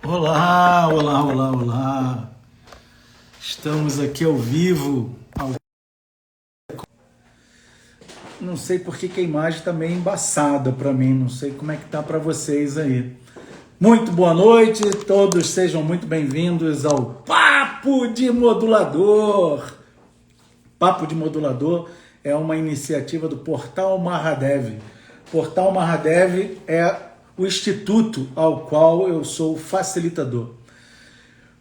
Olá, olá, olá, olá. Estamos aqui ao vivo. Não sei por que a imagem está meio embaçada para mim, não sei como é que tá para vocês aí. Muito boa noite, todos sejam muito bem-vindos ao Papo de Modulador. Papo de Modulador é uma iniciativa do Portal Mahadev. Portal Mahadev é o instituto ao qual eu sou facilitador.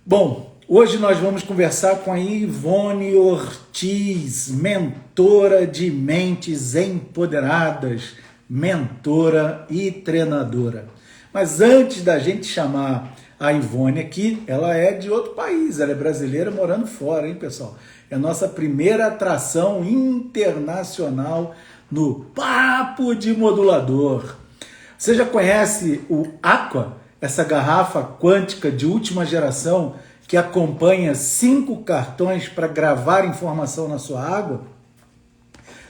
Bom, hoje nós vamos conversar com a Ivone Ortiz, mentora de mentes empoderadas, mentora e treinadora. Mas antes da gente chamar a Ivone aqui, ela é de outro país, ela é brasileira morando fora, hein, pessoal? É a nossa primeira atração internacional no Papo de Modulador. Você já conhece o Aqua, essa garrafa quântica de última geração que acompanha 5 cartões para gravar informação na sua água?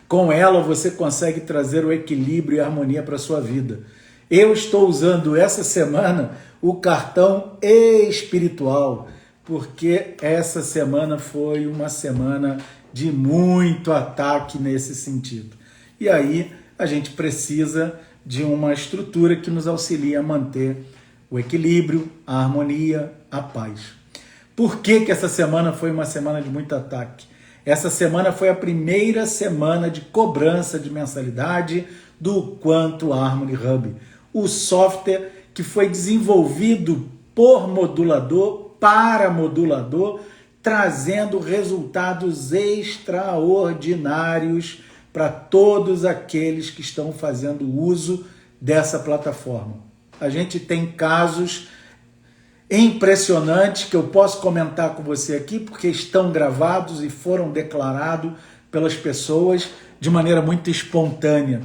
Com ela você consegue trazer o equilíbrio e a harmonia para a sua vida. Eu estou usando essa semana o cartão espiritual, porque essa semana foi uma semana de muito ataque nesse sentido. E aí a gente precisa de uma estrutura que nos auxilie a manter o equilíbrio, a harmonia, a paz. Por que essa semana foi uma semana de muito ataque? Essa semana foi a primeira semana de cobrança de mensalidade do Quantum Harmony Hub, o software que foi desenvolvido por modulador para modulador, trazendo resultados extraordinários para todos aqueles que estão fazendo uso dessa plataforma. A gente tem casos impressionantes que eu posso comentar com você aqui, porque estão gravados e foram declarados pelas pessoas de maneira muito espontânea.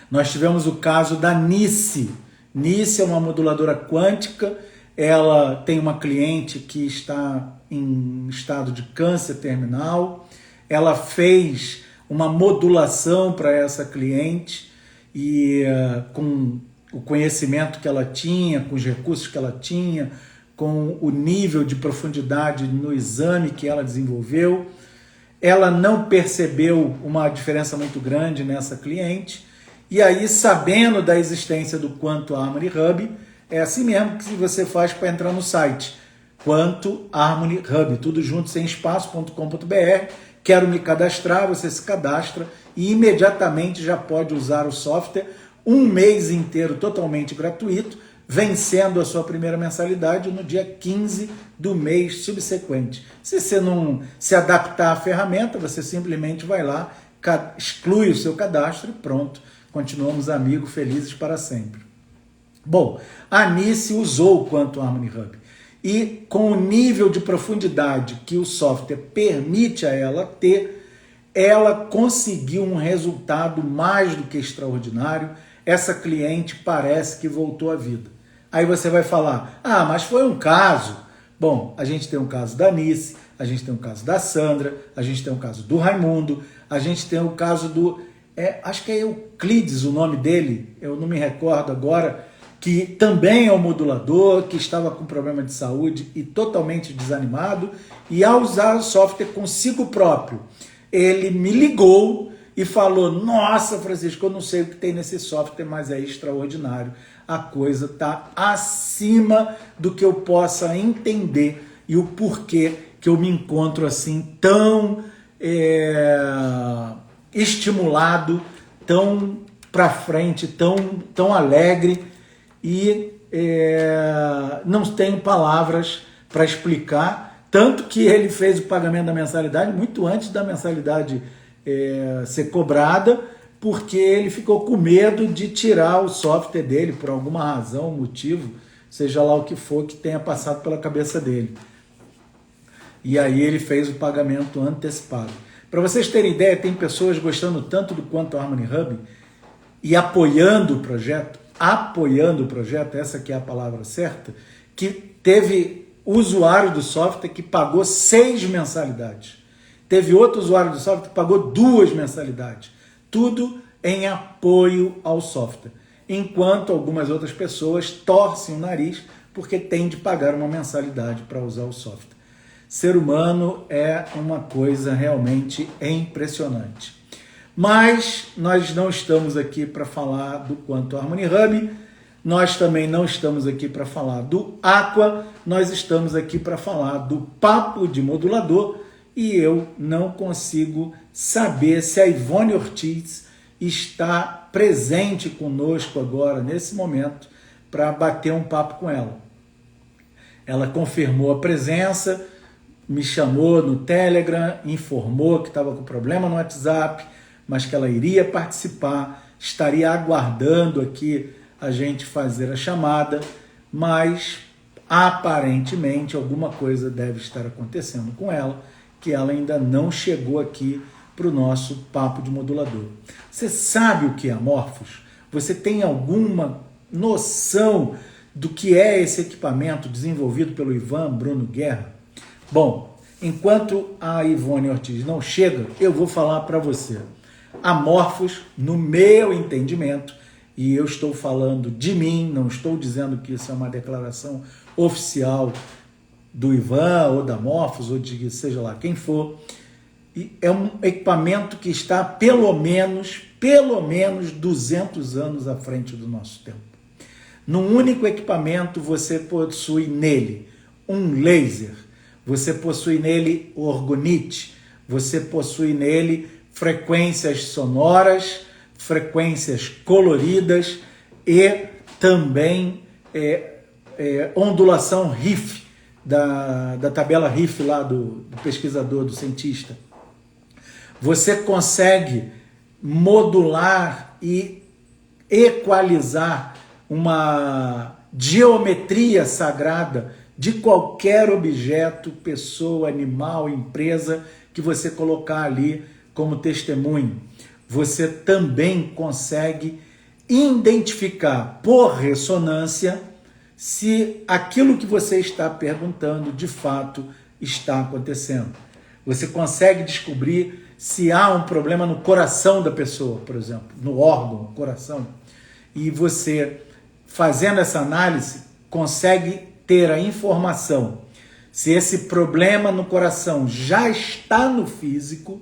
Nós tivemos o caso da Nice. Nice é uma moduladora quântica, ela tem uma cliente que está em estado de câncer terminal, ela fez uma modulação para essa cliente e com o conhecimento que ela tinha, com os recursos que ela tinha, com o nível de profundidade no exame que ela desenvolveu, ela não percebeu uma diferença muito grande nessa cliente. E aí, sabendo da existência do Quantum Harmony Hub, é assim mesmo que você faz para entrar no site, Quantum Harmony Hub, tudo junto, sem espaço.com.br. Quero me cadastrar, você se cadastra e imediatamente já pode usar o software, um mês inteiro totalmente gratuito, vencendo a sua primeira mensalidade no dia 15 do mês subsequente. Se você não se adaptar à ferramenta, você simplesmente vai lá, exclui o seu cadastro e pronto. Continuamos amigos, felizes para sempre. Bom, a Anice usou o Quantum Harmony Hub e com o nível de profundidade que o software permite a ela ter, ela conseguiu um resultado mais do que extraordinário. Essa cliente parece que voltou à vida. Aí você vai falar, mas foi um caso. Bom, a gente tem um caso da Anice, a gente tem um caso da Sandra, a gente tem um caso do Raimundo, a gente tem o caso do... acho que é Euclides o nome dele, eu não me recordo agora, que também é um modulador, que estava com problema de saúde e totalmente desanimado, e ao usar o software consigo próprio, ele me ligou e falou, nossa, Francisco, eu não sei o que tem nesse software, mas é extraordinário, a coisa está acima do que eu possa entender e o porquê que eu me encontro assim tão estimulado, tão para frente, tão alegre, e não tenho palavras para explicar, tanto que ele fez o pagamento da mensalidade muito antes da mensalidade ser cobrada, porque ele ficou com medo de tirar o software dele, por alguma razão, motivo, seja lá o que for que tenha passado pela cabeça dele. E aí ele fez o pagamento antecipado. Para vocês terem ideia, tem pessoas gostando tanto do Quantum Harmony Hub e apoiando o projeto, essa que é a palavra certa, que teve usuário do software que pagou 6 mensalidades. Teve outro usuário do software que pagou 2 mensalidades. Tudo em apoio ao software. Enquanto algumas outras pessoas torcem o nariz porque tem de pagar uma mensalidade para usar o software. Ser humano é uma coisa realmente impressionante. Mas nós não estamos aqui para falar do Quantum Harmony Hub, nós também não estamos aqui para falar do Aqua, nós estamos aqui para falar do Papo de Modulador, e eu não consigo saber se a Ivone Ortiz está presente conosco agora, nesse momento, para bater um papo com ela. Ela confirmou a presença, me chamou no Telegram, informou que estava com problema no WhatsApp, mas que ela iria participar, estaria aguardando aqui a gente fazer a chamada, mas aparentemente alguma coisa deve estar acontecendo com ela, que ela ainda não chegou aqui para o nosso Papo de Modulador. Você sabe o que é Amorphous? Você tem alguma noção do que é esse equipamento desenvolvido pelo Ivan Bruno Guerra? Bom, enquanto a Ivone Ortiz não chega, eu vou falar para você. Amorphous, no meu entendimento, e eu estou falando de mim, não estou dizendo que isso é uma declaração oficial do Ivan, ou da Amorphous, ou de seja lá quem for, e é um equipamento que está pelo menos 200 anos à frente do nosso tempo. Num único equipamento você possui nele um laser, você possui nele orgonite, você possui nele frequências sonoras, frequências coloridas e também ondulação Riff, da tabela Riff lá do pesquisador, do cientista. Você consegue modular e equalizar uma geometria sagrada de qualquer objeto, pessoa, animal, empresa que você colocar ali como testemunho. Você também consegue identificar por ressonância se aquilo que você está perguntando de fato está acontecendo. Você consegue descobrir se há um problema no coração da pessoa, por exemplo, no órgão, coração. E você, fazendo essa análise, consegue ter a informação se esse problema no coração já está no físico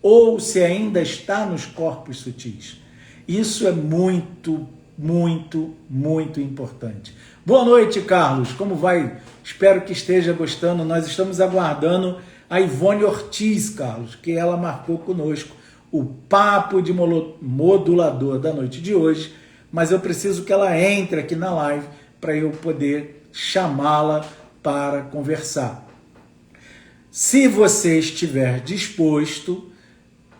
ou se ainda está nos corpos sutis. Isso é muito, muito, muito importante. Boa noite, Carlos. Como vai? Espero que esteja gostando. Nós estamos aguardando a Ivone Ortiz, Carlos, que ela marcou conosco o Papo de Modulador da noite de hoje, mas eu preciso que ela entre aqui na live para eu poder chamá-la para conversar. Se você estiver disposto,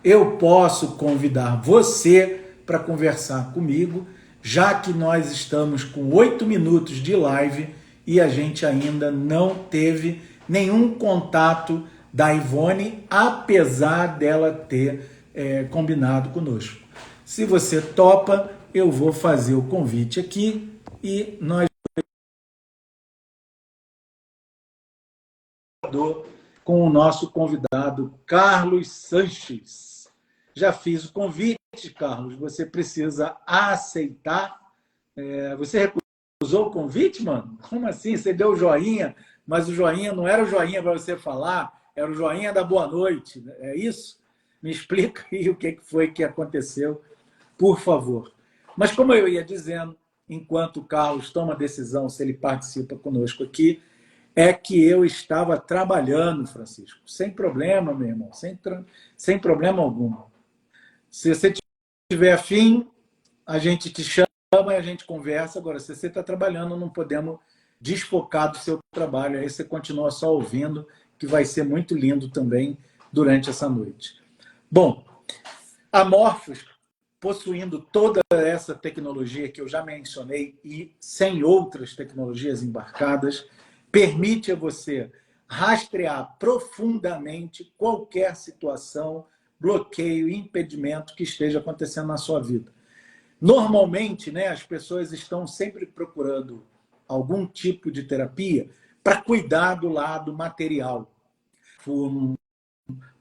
eu posso convidar você para conversar comigo, já que nós estamos com 8 minutos de live e a gente ainda não teve nenhum contato da Ivone, apesar dela ter combinado conosco. Se você topa, eu vou fazer o convite aqui e nós com o nosso convidado Carlos Sanches. Já fiz o convite, Carlos, você precisa aceitar. Você recusou o convite, mano? Como assim? Você deu o joinha, mas o joinha não era o joinha para você falar, era o joinha da boa noite, é isso? Me explica aí o que foi que aconteceu, por favor. Mas como eu ia dizendo, enquanto o Carlos toma a decisão se ele participa conosco aqui, é que eu estava trabalhando, Francisco, sem problema, meu irmão, sem problema algum. Se você tiver afim, a gente te chama e a gente conversa. Agora, se você está trabalhando, não podemos desfocar do seu trabalho. Aí você continua só ouvindo, que vai ser muito lindo também durante essa noite. Bom, Amorphous, possuindo toda essa tecnologia que eu já mencionei e sem outras tecnologias embarcadas, permite a você rastrear profundamente qualquer situação, bloqueio, impedimento que esteja acontecendo na sua vida. Normalmente, né, as pessoas estão sempre procurando algum tipo de terapia para cuidar do lado material.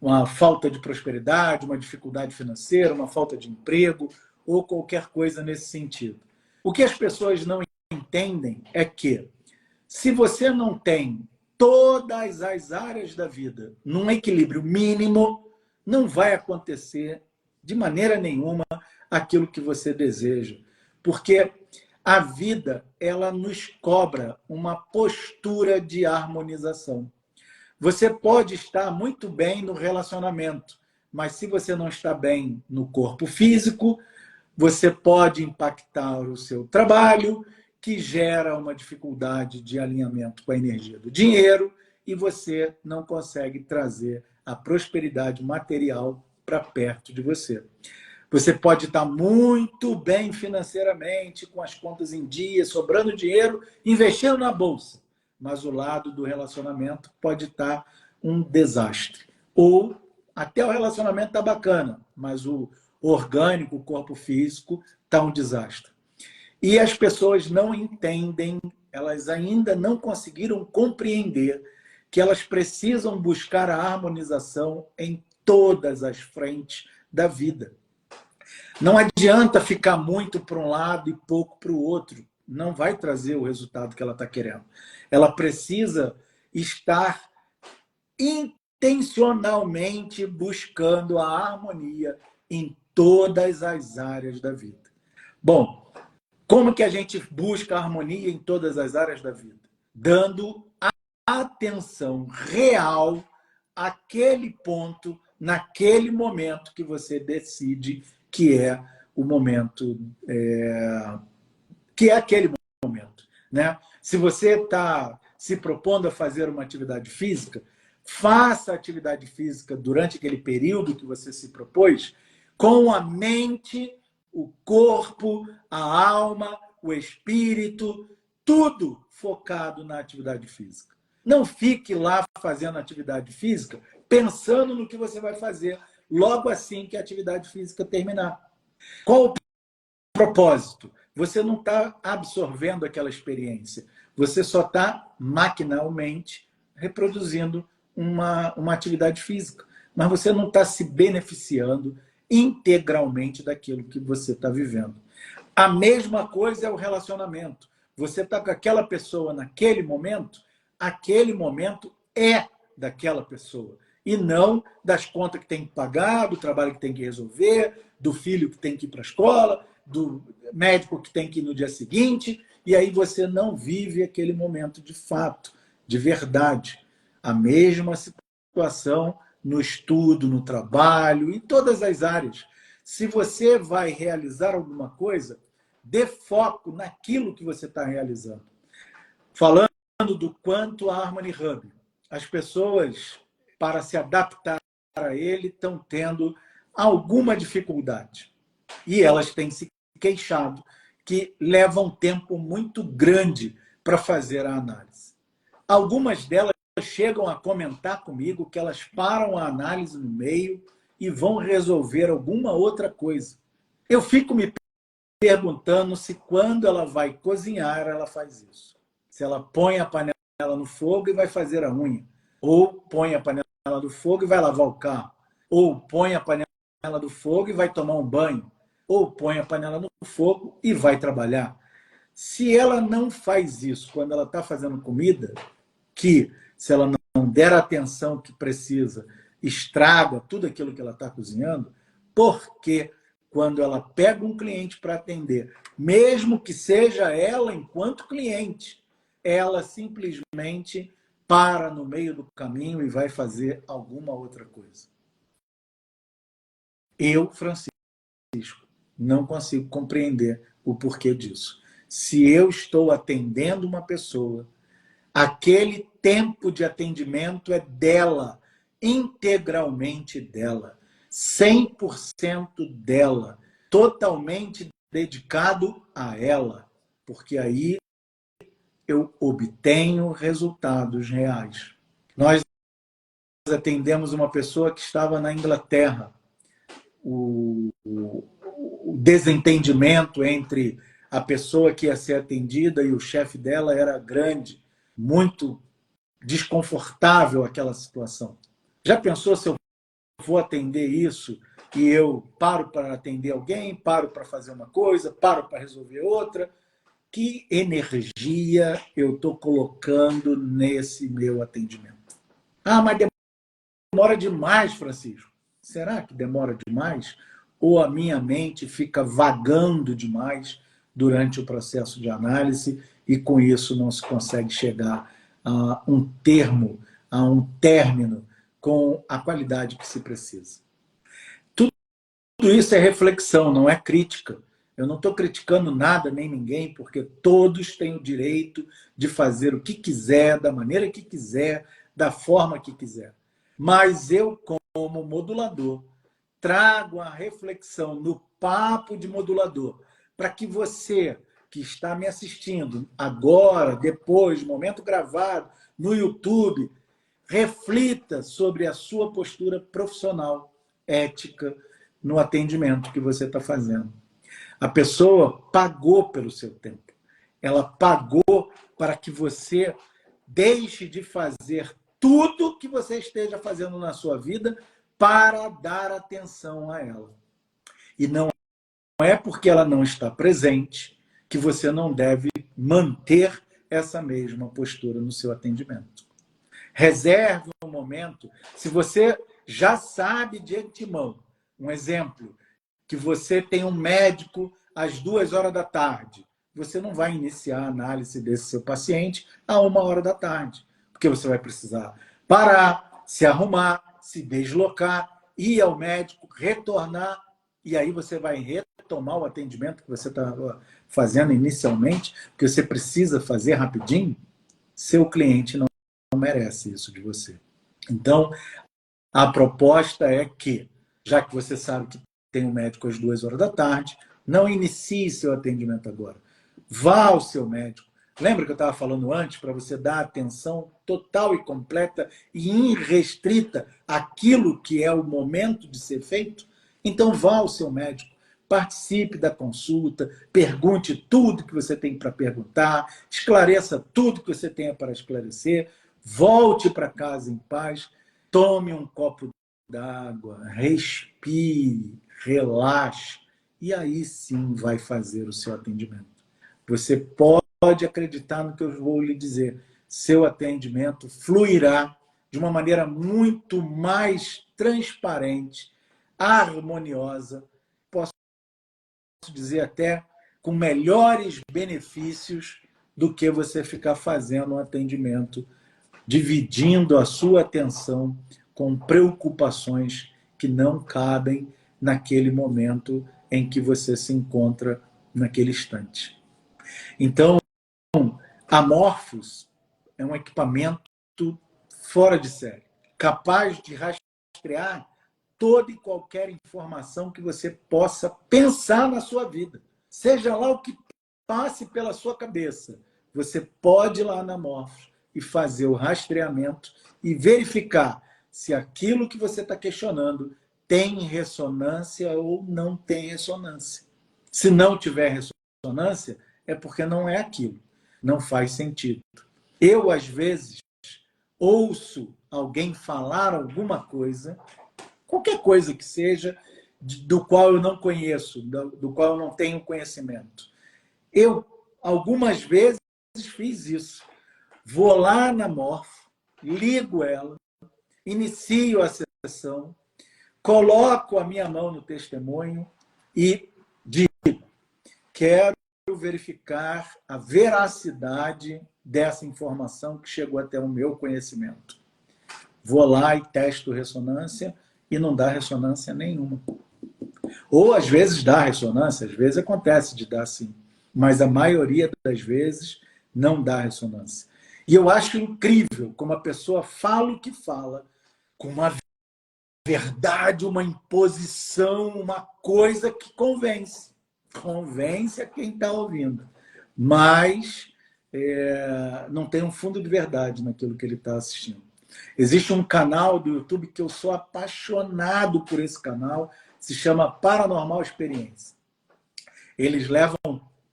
Uma falta de prosperidade, uma dificuldade financeira, uma falta de emprego ou qualquer coisa nesse sentido. O que as pessoas não entendem é que Se você não tem todas as áreas da vida num equilíbrio mínimo, não vai acontecer de maneira nenhuma aquilo que você deseja. Porque a vida, ela nos cobra uma postura de harmonização. Você pode estar muito bem no relacionamento, mas se você não está bem no corpo físico, você pode impactar o seu trabalho, que gera uma dificuldade de alinhamento com a energia do dinheiro, e você não consegue trazer a prosperidade material para perto de você. Você pode estar muito bem financeiramente, com as contas em dia, sobrando dinheiro, investindo na bolsa, mas o lado do relacionamento pode estar um desastre. Ou até o relacionamento está bacana, mas o orgânico, o corpo físico, está um desastre. E as pessoas não entendem, elas ainda não conseguiram compreender que elas precisam buscar a harmonização em todas as frentes da vida. Não adianta ficar muito para um lado e pouco para o outro. Não vai trazer o resultado que ela está querendo. Ela precisa estar intencionalmente buscando a harmonia em todas as áreas da vida. Bom, como que a gente busca a harmonia em todas as áreas da vida? Dando atenção real àquele ponto, naquele momento que você decide que é o momento, que é aquele momento, né? Se você está se propondo a fazer uma atividade física, faça a atividade física durante aquele período que você se propôs, com a mente, o corpo, a alma, o espírito, tudo focado na atividade física. Não fique lá fazendo atividade física pensando no que você vai fazer logo assim que a atividade física terminar. Qual o propósito? Você não está absorvendo aquela experiência. Você só está maquinalmente reproduzindo uma atividade física. Mas você não está se beneficiando integralmente daquilo que você está vivendo. A mesma coisa é o relacionamento. Você está com aquela pessoa naquele momento, aquele momento é daquela pessoa. E não das contas que tem que pagar, do trabalho que tem que resolver, do filho que tem que ir para a escola, do médico que tem que ir no dia seguinte, e aí você não vive aquele momento de fato, de verdade. A mesma situação no estudo, no trabalho, em todas as áreas. Se você vai realizar alguma coisa, dê foco naquilo que você está realizando. Falando do quanto a Harmony Hub, as pessoas, para se adaptar a ele, estão tendo alguma dificuldade. E elas têm se queixado que leva um tempo muito grande para fazer a análise. Algumas delas chegam a comentar comigo que elas param a análise no meio e vão resolver alguma outra coisa. Eu fico me perguntando se quando ela vai cozinhar, ela faz isso. Se ela põe a panela no fogo e vai fazer a unha. Ou põe a panela no fogo e vai lavar o carro. Ou põe a panela do fogo e vai tomar um banho. Ou põe a panela no fogo e vai trabalhar. Se ela não faz isso quando ela está fazendo comida, que se ela não der a atenção que precisa, estraga tudo aquilo que ela está cozinhando, porque quando ela pega um cliente para atender, mesmo que seja ela enquanto cliente, ela simplesmente para no meio do caminho e vai fazer alguma outra coisa. Eu, Francisco, não consigo compreender o porquê disso. Se eu estou atendendo uma pessoa, aquele tempo de atendimento é dela, integralmente dela, 100% dela, totalmente dedicado a ela, porque aí eu obtenho resultados reais. Nós atendemos uma pessoa que estava na Inglaterra. O desentendimento entre a pessoa que ia ser atendida e o chefe dela era grande, muito desconfortável aquela situação. Já pensou se eu vou atender isso e eu paro para atender alguém, paro para fazer uma coisa, paro para resolver outra? que energia eu estou colocando nesse meu atendimento? Ah, mas demora demais, Francisco. Será que demora demais? Ou a minha mente fica vagando demais durante o processo de análise e com isso não se consegue chegar a um termo, a um término com a qualidade que se precisa? Tudo isso é reflexão, não é crítica. Eu não estou criticando nada nem ninguém, porque todos têm o direito de fazer o que quiser, da maneira que quiser, da forma que quiser. Mas eu, como modulador, trago a reflexão no papo de modulador, para que você que está me assistindo agora, depois, momento gravado, no YouTube, reflita sobre a sua postura profissional, ética, no atendimento que você está fazendo. A pessoa pagou pelo seu tempo. Ela pagou para que você deixe de fazer tudo que você esteja fazendo na sua vida para dar atenção a ela. E não é porque ela não está presente que você não deve manter essa mesma postura no seu atendimento. Reserve um momento. Se você já sabe de antemão, um exemplo, que você tem um médico às 2 horas da tarde, você não vai iniciar a análise desse seu paciente a 1 hora da tarde, porque você vai precisar parar, se arrumar, se deslocar, ir ao médico, retornar, e aí você vai retomar o atendimento que você estava fazendo inicialmente, porque você precisa fazer rapidinho. Seu cliente não merece isso de você. Então, a proposta é que, já que você sabe que tem um médico às 2 horas da tarde, não inicie seu atendimento agora. Vá ao seu médico. Lembra que eu estava falando antes para você dar atenção total e completa e irrestrita àquilo que é o momento de ser feito? Então vá ao seu médico, participe da consulta, pergunte tudo que você tem para perguntar, esclareça tudo que você tenha para esclarecer, volte para casa em paz, tome um copo d'água, respire, relaxe, e aí sim vai fazer o seu atendimento. Você pode acreditar no que eu vou lhe dizer. Seu atendimento fluirá de uma maneira muito mais transparente, harmoniosa, posso dizer até com melhores benefícios do que você ficar fazendo um atendimento, dividindo a sua atenção com preocupações que não cabem naquele momento em que você se encontra naquele instante. Então, a Morphos é um equipamento fora de série, capaz de rastrear toda e qualquer informação que você possa pensar na sua vida. Seja lá o que passe pela sua cabeça, você pode ir lá na Morphos e fazer o rastreamento e verificar se aquilo que você está questionando tem ressonância ou não tem ressonância. Se não tiver ressonância, é porque não é aquilo. Não faz sentido. Eu, às vezes, ouço alguém falar alguma coisa, qualquer coisa que seja, do qual eu não conheço, do qual eu não tenho conhecimento. Eu, algumas vezes, fiz isso. Vou lá na Morpho, ligo ela, inicio a sessão, coloco a minha mão no testemunho e digo: quero verificar a veracidade dessa informação que chegou até o meu conhecimento. Vou lá e testo ressonância e não dá ressonância nenhuma. Ou às vezes dá ressonância, às vezes acontece de dar sim, mas a maioria das vezes não dá ressonância. E eu acho incrível como a pessoa fala o que fala, com uma verdade, uma imposição, uma coisa que convence. Convence a quem está ouvindo. Mas não tem um fundo de verdade naquilo que ele está assistindo. Existe um canal do YouTube que eu sou apaixonado por esse canal, se chama Paranormal Experiência. Eles levam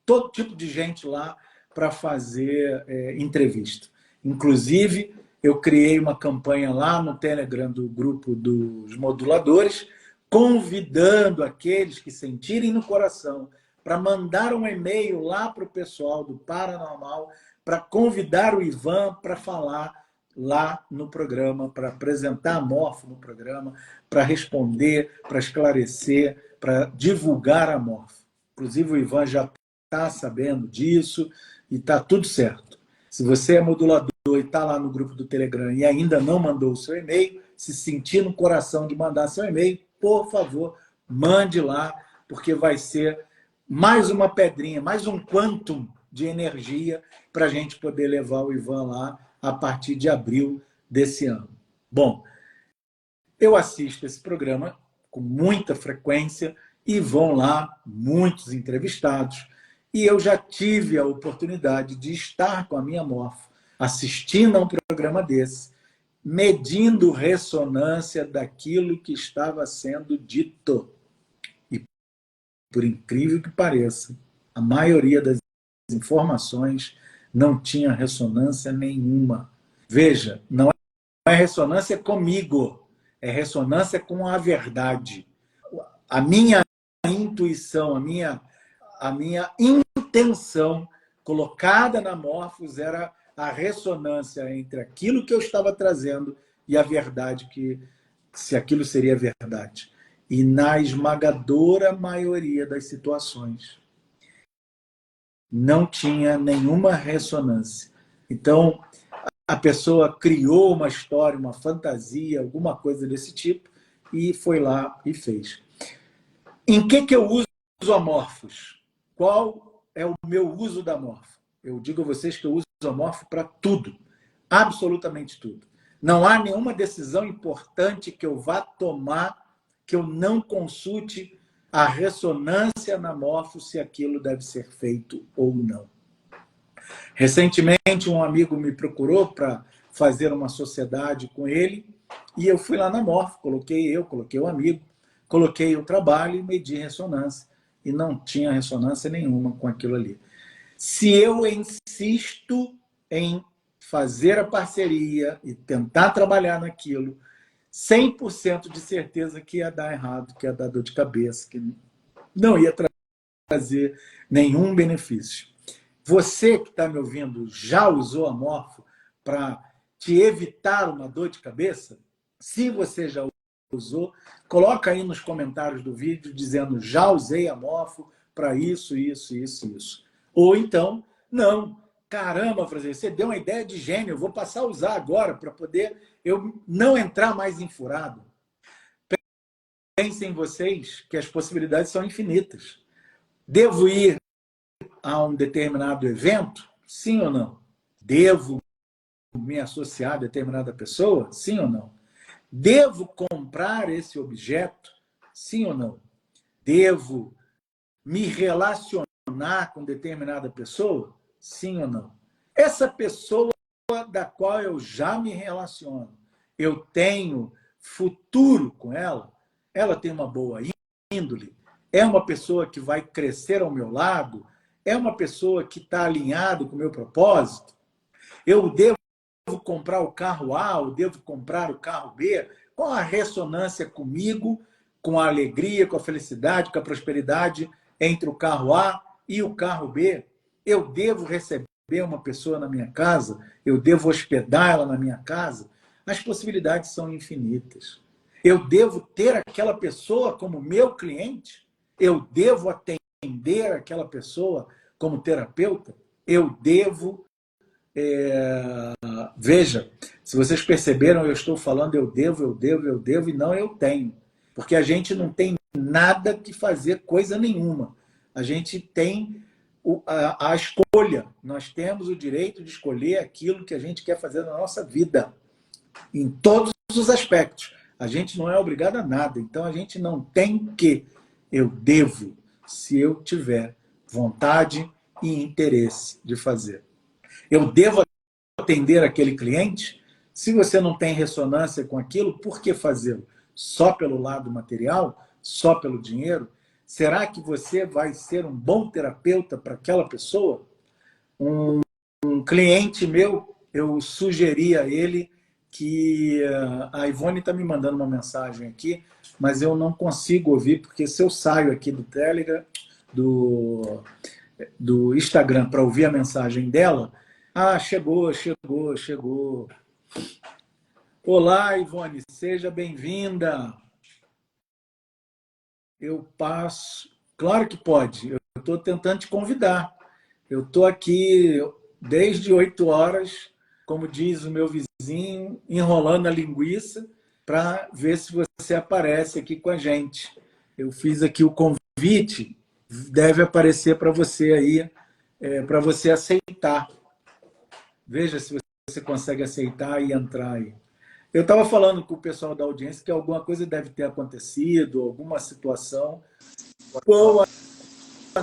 todo tipo de gente lá para fazer entrevista. Inclusive, eu criei uma campanha lá no Telegram do grupo dos moduladores, convidando aqueles que sentirem no coração para mandar um e-mail lá para o pessoal do Paranormal, para convidar o Ivan para falar lá no programa, para apresentar a Morfo no programa, para responder, para esclarecer, para divulgar a Morfo. Inclusive o Ivan já está sabendo disso e está tudo certo. Se você é modulador e está lá no grupo do Telegram e ainda não mandou o seu e-mail, se sentir no coração de mandar seu e-mail, por favor, mande lá, porque vai ser mais uma pedrinha, mais um quantum de energia para a gente poder levar o Ivan lá a partir de abril desse ano. Bom, eu assisto esse programa com muita frequência e vão lá muitos entrevistados. E eu já tive a oportunidade de estar com a minha Morfo, assistindo a um programa desse, medindo ressonância daquilo que estava sendo dito. E, por incrível que pareça, a maioria das informações não tinha ressonância nenhuma. Veja, não é ressonância comigo, é ressonância com a verdade. A minha intuição, a minha intenção colocada na Morfos era a ressonância entre aquilo que eu estava trazendo e a verdade, se aquilo seria verdade. E na esmagadora maioria das situações, não tinha nenhuma ressonância. Então, a pessoa criou uma história, uma fantasia, alguma coisa desse tipo, e foi lá e fez. Em que eu uso a Morfos? Qual é o meu uso da Morfo? Eu digo a vocês que eu uso a Morfo para tudo, absolutamente tudo. Não há nenhuma decisão importante que eu vá tomar que eu não consulte a ressonância na Morfo se aquilo deve ser feito ou não. Recentemente, um amigo me procurou para fazer uma sociedade com ele e eu fui lá na Morfo, coloquei o amigo, coloquei o trabalho e medi ressonância. E não tinha ressonância nenhuma com aquilo ali. Se eu insisto em fazer a parceria e tentar trabalhar naquilo, 100% de certeza que ia dar errado, que ia dar dor de cabeça, que não ia trazer nenhum benefício. Você que está me ouvindo já usou a Morfo para te evitar uma dor de cabeça? Se você já usou, coloca aí nos comentários do vídeo dizendo já usei a Morfo para isso, isso, isso, isso. Ou então, não, caramba, Francisco, você deu uma ideia de gênio, eu vou passar a usar agora para poder eu não entrar mais em furado. Pensem vocês que as possibilidades são infinitas. Devo ir a um determinado evento? Sim ou não? Devo me associar a determinada pessoa? Sim ou não? Devo comprar esse objeto? Sim ou não? Devo me relacionar com determinada pessoa? Sim ou não? Essa pessoa da qual eu já me relaciono, eu tenho futuro com ela? Ela tem uma boa índole? É uma pessoa que vai crescer ao meu lado? É uma pessoa que está alinhada com o meu propósito? Eu devo comprar o carro A ou devo comprar o carro B? Qual a ressonância comigo, com a alegria, com a felicidade, com a prosperidade entre o carro A e o carro B? Eu devo receber uma pessoa na minha casa? Eu devo hospedar ela na minha casa? As possibilidades são infinitas. Eu devo ter aquela pessoa como meu cliente? Eu devo atender aquela pessoa como terapeuta? Eu devo... Veja, se vocês perceberam, eu estou falando eu devo, e não eu tenho. Porque a gente não tem nada que fazer coisa nenhuma. A gente tem a escolha. Nós temos o direito de escolher aquilo que a gente quer fazer na nossa vida. Em todos os aspectos. A gente não é obrigado a nada. Então, a gente não tem que. Eu devo, se eu tiver vontade e interesse de fazer. Eu devo atender aquele cliente? Se você não tem ressonância com aquilo, por que fazê-lo? Só pelo lado material? Só pelo dinheiro? Será que você vai ser um bom terapeuta para aquela pessoa? Um cliente meu, eu sugeri a ele que... A Ivone está me mandando uma mensagem aqui, mas eu não consigo ouvir, porque se eu saio aqui do Telegram, do, do Instagram para ouvir a mensagem dela. Ah, chegou, chegou, chegou. Olá, Ivone, seja bem-vinda. Eu passo. Claro que pode. Eu estou tentando te convidar. Eu estou aqui desde 8 horas, como diz o meu vizinho, enrolando a linguiça para ver se você aparece aqui com a gente. Eu fiz aqui o convite, deve aparecer para você aí, para você aceitar. Veja se você consegue aceitar e entrar aí. Eu estava falando com o pessoal da audiência que alguma coisa deve ter acontecido, alguma situação. Boa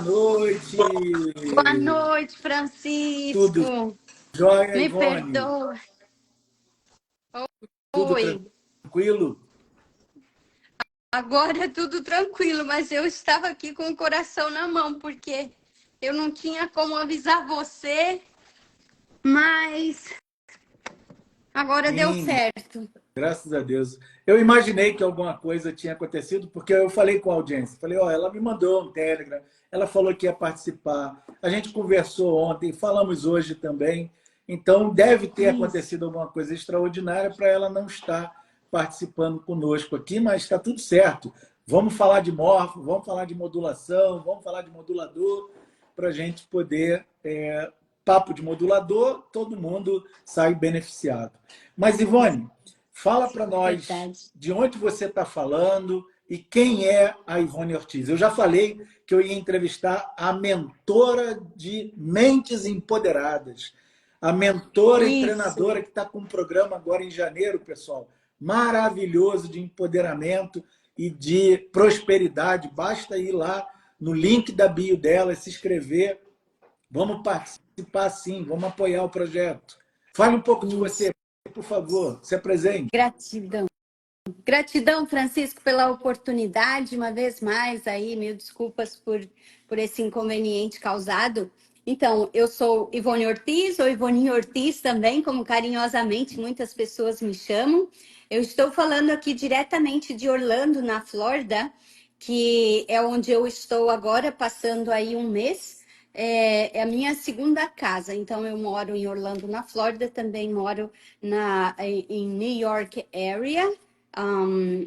noite! Boa noite, Tudo Francisco. jóia, Me Ivone? perdoa. Tudo Oi. tranquilo? Agora é tudo tranquilo, mas eu estava aqui com o coração na mão, porque eu não tinha como avisar você, mas agora deu Sim, certo. graças a Deus. Eu imaginei que alguma coisa tinha acontecido, porque eu falei com a audiência. Falei, ó, ela me mandou um Telegram, ela falou que ia participar. A gente conversou ontem, falamos hoje também. Então, deve ter Isso. acontecido alguma coisa extraordinária para ela não estar participando conosco aqui, mas está tudo certo. Vamos falar de morfo, vamos falar de modulação, vamos falar de modulador, para a gente poder. Papo de modulador, todo mundo sai beneficiado. Mas, Ivone, fala para nós Verdade. de onde você está falando e quem é a Ivone Ortiz. Eu já falei que eu ia entrevistar a mentora de Mentes Empoderadas, a mentora e Isso. treinadora que está com um programa agora em janeiro, pessoal, maravilhoso de empoderamento e de prosperidade. Basta ir lá no link da bio dela, se inscrever. Vamos participar sim, vamos apoiar o projeto. Fale um pouco de Isso. você, por favor, se apresente. Gratidão. Gratidão, Francisco, pela oportunidade, uma vez mais aí, mil desculpas por esse inconveniente causado. Então, eu sou Ivone Ortiz, ou Ivoninho Ortiz também, como carinhosamente muitas pessoas me chamam. Eu estou falando aqui diretamente de Orlando, na Flórida, que é onde eu estou agora, passando aí um mês. É a minha segunda casa, então eu moro em Orlando, na Flórida, também moro em New York area,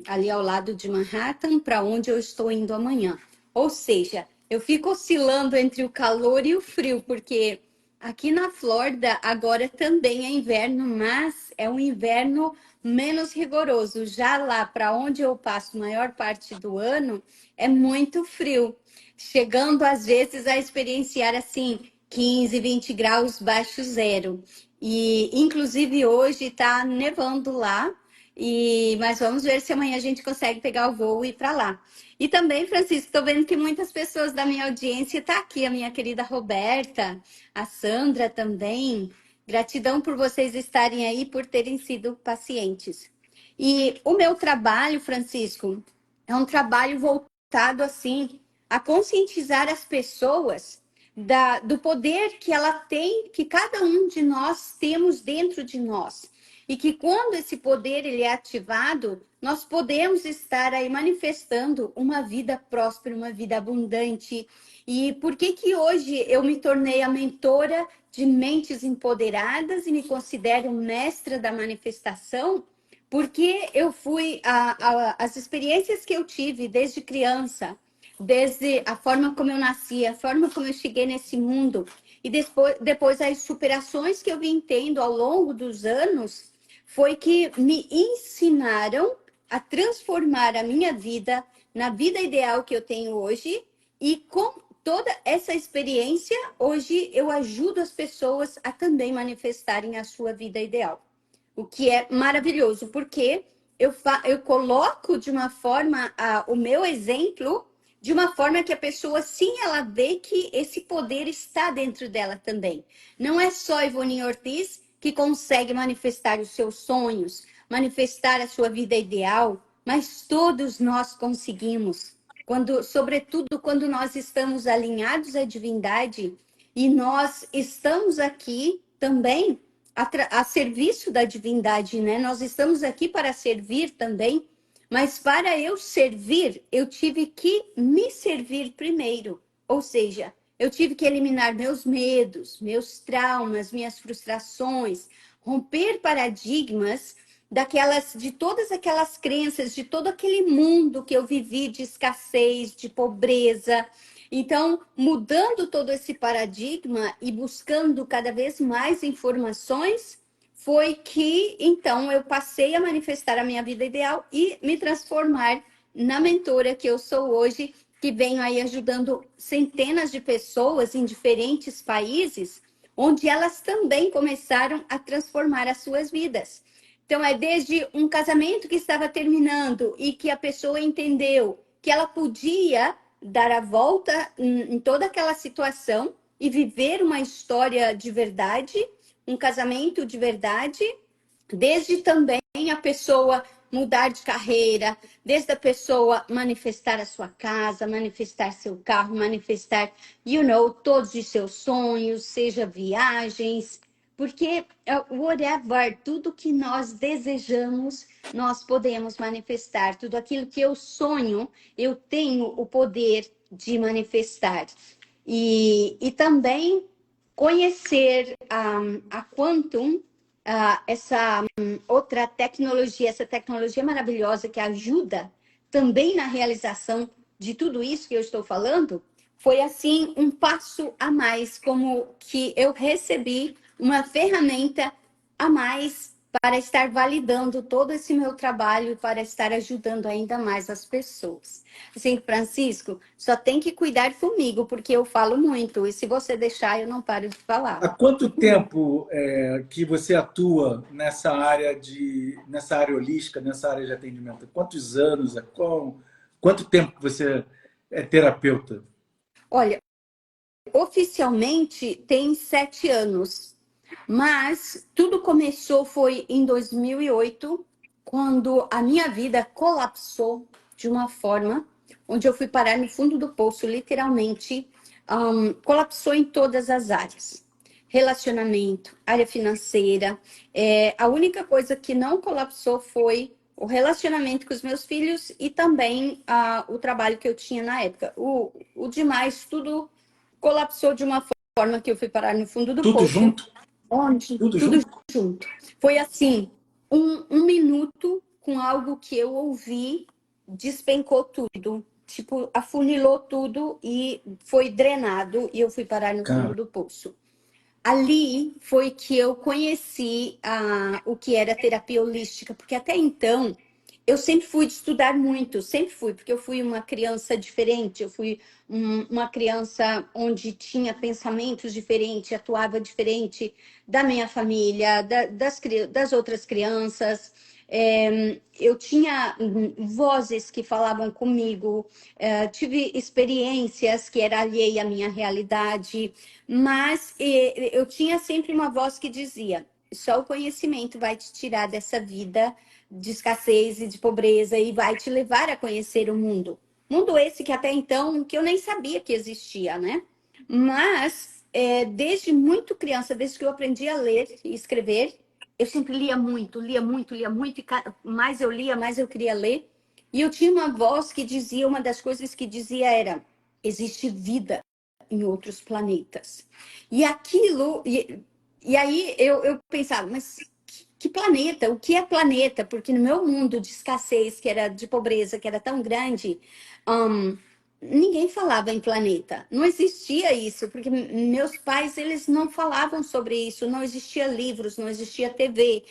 ali ao lado de Manhattan, para onde eu estou indo amanhã. Ou seja, eu fico oscilando entre o calor e o frio, porque aqui na Flórida agora também é inverno, mas é um inverno menos rigoroso. Já lá para onde eu passo a maior parte do ano é muito frio, chegando às vezes a experienciar assim 15, 20 graus baixo zero. E inclusive hoje está nevando lá. Mas vamos ver se amanhã a gente consegue pegar o voo e ir para lá. E também, Francisco, estou vendo que muitas pessoas da minha audiência estão aqui, a minha querida Roberta, a Sandra também. Gratidão por vocês estarem aí, por terem sido pacientes. E o meu trabalho, Francisco, é um trabalho voltado assim a conscientizar as pessoas do poder que ela tem, que cada um de nós temos dentro de nós. E que quando esse poder ele é ativado, nós podemos estar aí manifestando uma vida próspera, uma vida abundante. E por que que hoje eu me tornei a mentora de mentes empoderadas e me considero mestra da manifestação? Porque eu fui as experiências que eu tive desde criança, desde a forma como eu nasci, a forma como eu cheguei nesse mundo e depois as superações que eu vim tendo ao longo dos anos foi que me ensinaram a transformar a minha vida na vida ideal que eu tenho hoje e com toda essa experiência hoje eu ajudo as pessoas a também manifestarem a sua vida ideal. O que é maravilhoso, porque eu coloco de uma forma o meu exemplo, de uma forma que a pessoa, sim, ela vê que esse poder está dentro dela também. Não é só Ivone Ortiz que consegue manifestar os seus sonhos, manifestar a sua vida ideal, mas todos nós conseguimos. Sobretudo quando nós estamos alinhados à divindade e nós estamos aqui também a serviço da divindade, né? Nós estamos aqui para servir também, mas para eu servir, eu tive que me servir primeiro. Ou seja, eu tive que eliminar meus medos, meus traumas, minhas frustrações, romper paradigmas de todas aquelas crenças, de todo aquele mundo que eu vivi de escassez, de pobreza. Então, mudando todo esse paradigma e buscando cada vez mais informações, foi que então eu passei a manifestar a minha vida ideal e me transformar na mentora que eu sou hoje, que venho aí ajudando centenas de pessoas em diferentes países, onde elas também começaram a transformar as suas vidas. Então, é desde um casamento que estava terminando e que a pessoa entendeu que ela podia dar a volta em toda aquela situação e viver uma história de verdade, um casamento de verdade, desde também a pessoa mudar de carreira, desde a pessoa manifestar a sua casa, manifestar seu carro, manifestar, todos os seus sonhos, seja viagens, porque whatever, tudo que nós desejamos, nós podemos manifestar. Tudo aquilo que eu sonho, eu tenho o poder de manifestar. E também conhecer a Quantum, essa outra tecnologia, essa tecnologia maravilhosa que ajuda também na realização de tudo isso que eu estou falando, foi assim um passo a mais, como que eu recebi uma ferramenta a mais para estar validando todo esse meu trabalho, para estar ajudando ainda mais as pessoas. Assim, Francisco, só tem que cuidar comigo, porque eu falo muito, e se você deixar, eu não paro de falar. Há quanto tempo que você atua nessa área holística, nessa área de atendimento? Quantos anos? Quanto tempo você é terapeuta? Olha, oficialmente tem 7 anos, mas tudo começou foi em 2008, quando a minha vida colapsou de uma forma onde eu fui parar no fundo do poço, literalmente. Colapsou em todas as áreas. Relacionamento, área financeira. A única coisa que não colapsou foi o relacionamento com os meus filhos e também o trabalho que eu tinha na época. O demais, tudo colapsou de uma forma que eu fui parar no fundo do Tudo poço, junto? onde Tudo tudo junto? junto. Foi assim, um minuto com algo que eu ouvi, despencou tudo. Tipo, afunilou tudo e foi drenado e eu fui parar no fundo Cara, do poço. Ali foi que eu conheci o que era terapia holística, porque até então eu sempre fui de estudar muito, sempre fui, porque eu fui uma criança diferente, eu fui uma criança onde tinha pensamentos diferentes, atuava diferente da minha família, das outras crianças. Eu tinha vozes que falavam comigo, tive experiências que era alheia à minha realidade, mas eu tinha sempre uma voz que dizia: só o conhecimento vai te tirar dessa vida de escassez e de pobreza e vai te levar a conhecer o mundo. Mundo esse que até então que eu nem sabia que existia, né? Mas desde muito criança, desde que eu aprendi a ler e escrever, eu sempre lia muito, lia muito, lia muito, e mais eu lia, mais eu queria ler. E eu tinha uma voz que dizia, uma das coisas que dizia era: existe vida em outros planetas. E aquilo, e aí eu pensava, mas que planeta? O que é planeta? Porque no meu mundo de escassez, que era de pobreza, que era tão grande, um, ninguém falava em planeta. Não existia isso, porque meus pais, eles não falavam sobre isso. Não existia livros, não existia TV,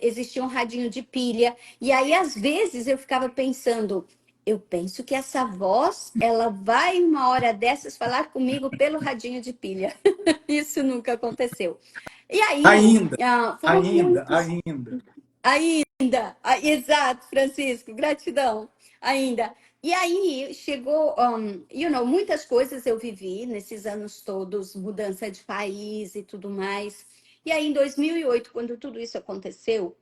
existia um radinho de pilha. E aí, às vezes, eu ficava pensando, eu penso que essa voz, ela vai uma hora dessas falar comigo pelo radinho de pilha. Isso nunca aconteceu. E aí, ainda, foram ainda, muitos. ainda. Ainda, exato, Francisco, gratidão, ainda. E aí chegou, muitas coisas eu vivi nesses anos todos, mudança de país e tudo mais. E aí, em 2008, quando tudo isso aconteceu,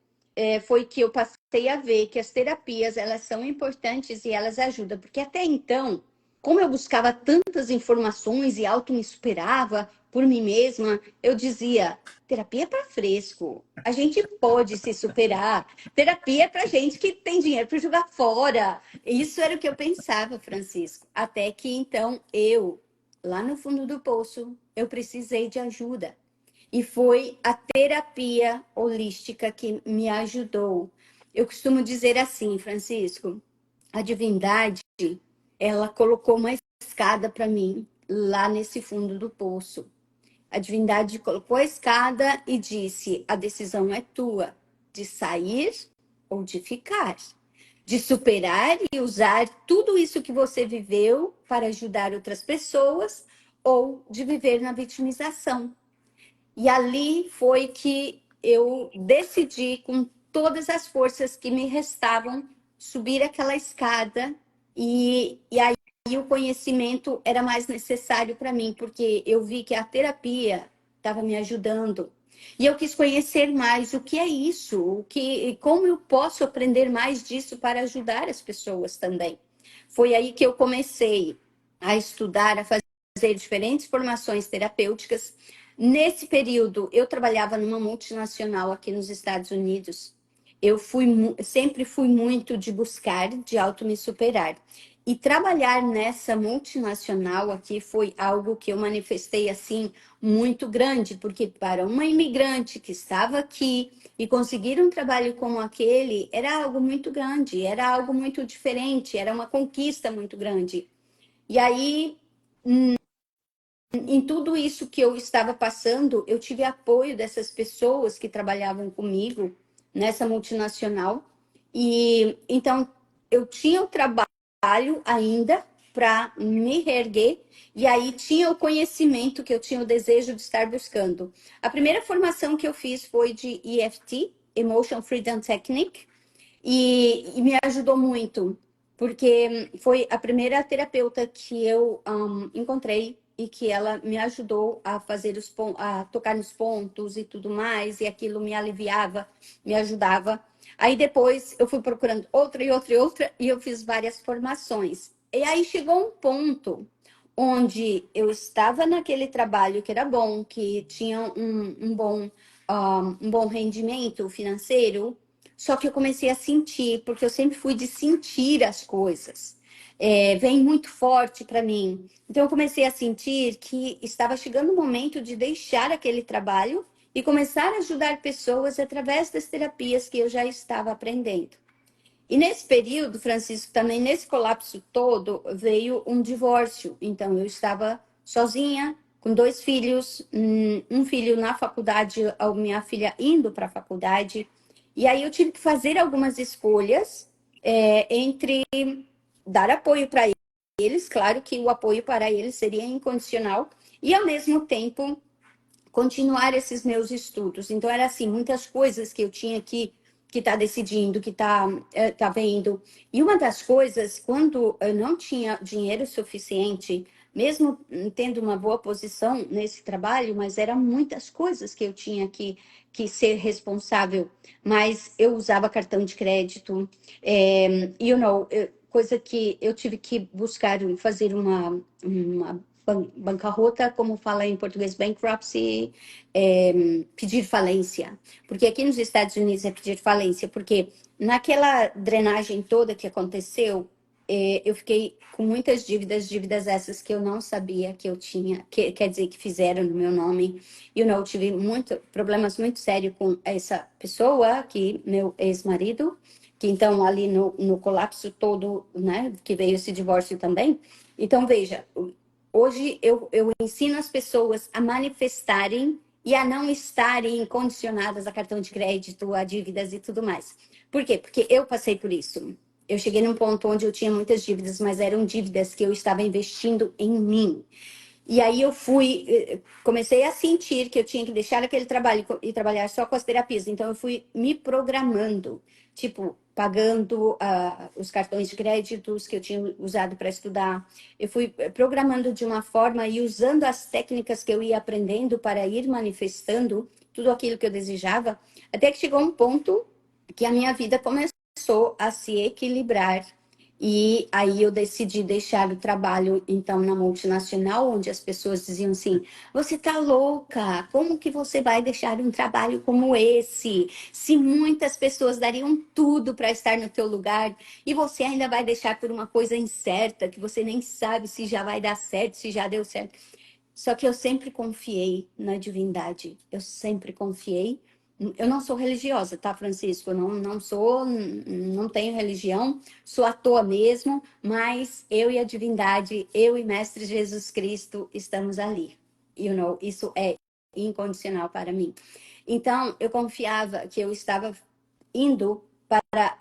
foi que eu passei a ver que as terapias, elas são importantes e elas ajudam, porque até então, como eu buscava tantas informações e auto me superava por mim mesma, eu dizia: terapia é para fresco. A gente pode se superar. Terapia é para gente que tem dinheiro para jogar fora. Isso era o que eu pensava, Francisco. Até que então eu lá no fundo do poço, eu precisei de ajuda. E foi a terapia holística que me ajudou. Eu costumo dizer assim, Francisco, a divindade, ela colocou uma escada para mim lá nesse fundo do poço. A divindade colocou a escada e disse: a decisão é tua, de sair ou de ficar, de superar e usar tudo isso que você viveu para ajudar outras pessoas ou de viver na vitimização. E ali foi que eu decidi, com todas as forças que me restavam, subir aquela escada. E aí o conhecimento era mais necessário para mim, porque eu vi que a terapia estava me ajudando. E eu quis conhecer mais o que é isso, como eu posso aprender mais disso para ajudar as pessoas também. Foi aí que eu comecei a estudar, a fazer diferentes formações terapêuticas. Nesse período, eu trabalhava numa multinacional aqui nos Estados Unidos. Sempre fui muito de buscar, de auto me superar. E trabalhar nessa multinacional aqui foi algo que eu manifestei assim muito grande, porque para uma imigrante que estava aqui e conseguir um trabalho como aquele era algo muito grande, era algo muito diferente, era uma conquista muito grande. E aí em tudo isso que eu estava passando, eu tive apoio dessas pessoas que trabalhavam comigo nessa multinacional. E então eu tinha o trabalho ainda para me reerguer, e aí tinha o conhecimento que eu tinha o desejo de estar buscando. A primeira formação que eu fiz foi de EFT, Emotion Freedom Technique, e me ajudou muito, porque foi a primeira terapeuta que eu encontrei e que ela me ajudou a fazer a tocar nos pontos e tudo mais, e aquilo me aliviava, me ajudava. Aí depois eu fui procurando outra e outra e outra, e eu fiz várias formações. E aí chegou um ponto onde eu estava naquele trabalho que era bom, que tinha um bom rendimento financeiro, só que eu comecei a sentir, porque eu sempre fui de sentir as coisas. Vem muito forte para mim. Então, eu comecei a sentir que estava chegando o momento de deixar aquele trabalho e começar a ajudar pessoas através das terapias que eu já estava aprendendo. E nesse período, Francisco, também nesse colapso todo, veio um divórcio. Então, eu estava sozinha, com 2 filhos, um filho na faculdade, a minha filha indo para a faculdade. E aí eu tive que fazer algumas escolhas entre dar apoio para eles, claro que o apoio para eles seria incondicional, e ao mesmo tempo continuar esses meus estudos. Então, era assim, muitas coisas que eu tinha que tá decidindo, que tá vendo. E uma das coisas, quando eu não tinha dinheiro suficiente, mesmo tendo uma boa posição nesse trabalho, mas eram muitas coisas que eu tinha que ser responsável. Mas eu usava cartão de crédito, coisa que eu tive que buscar fazer uma bancarrota, como fala em português, bankruptcy, pedir falência. Porque aqui nos Estados Unidos é pedir falência, porque naquela drenagem toda que aconteceu, eu fiquei com muitas dívidas essas que eu não sabia que eu tinha, quer dizer, que fizeram no meu nome. Eu tive problemas muito sérios com essa pessoa, que meu ex-marido, que então ali no colapso todo, né, que veio esse divórcio também. Então, veja, hoje eu ensino as pessoas a manifestarem e a não estarem condicionadas a cartão de crédito, a dívidas e tudo mais. Por quê? Porque eu passei por isso. Eu cheguei num ponto onde eu tinha muitas dívidas, mas eram dívidas que eu estava investindo em mim. E aí comecei a sentir que eu tinha que deixar aquele trabalho e trabalhar só com as terapias. Então eu fui me programando, tipo, pagando os cartões de créditos que eu tinha usado para estudar. Eu fui programando de uma forma e usando as técnicas que eu ia aprendendo para ir manifestando tudo aquilo que eu desejava, até que chegou um ponto que a minha vida começou a se equilibrar E aí eu decidi deixar o trabalho, então, na multinacional, onde as pessoas diziam assim: você tá louca? Como que você vai deixar um trabalho como esse? Se muitas pessoas dariam tudo para estar no teu lugar e você ainda vai deixar por uma coisa incerta, que você nem sabe se já vai dar certo, se já deu certo. Só que eu sempre confiei na divindade. Eu sempre confiei. Eu não sou religiosa, tá, Francisco? Eu não sou, não tenho religião, sou à toa mesmo, mas eu e a divindade, eu e Mestre Jesus Cristo estamos ali. Isso é incondicional para mim. Então, eu confiava que eu estava indo para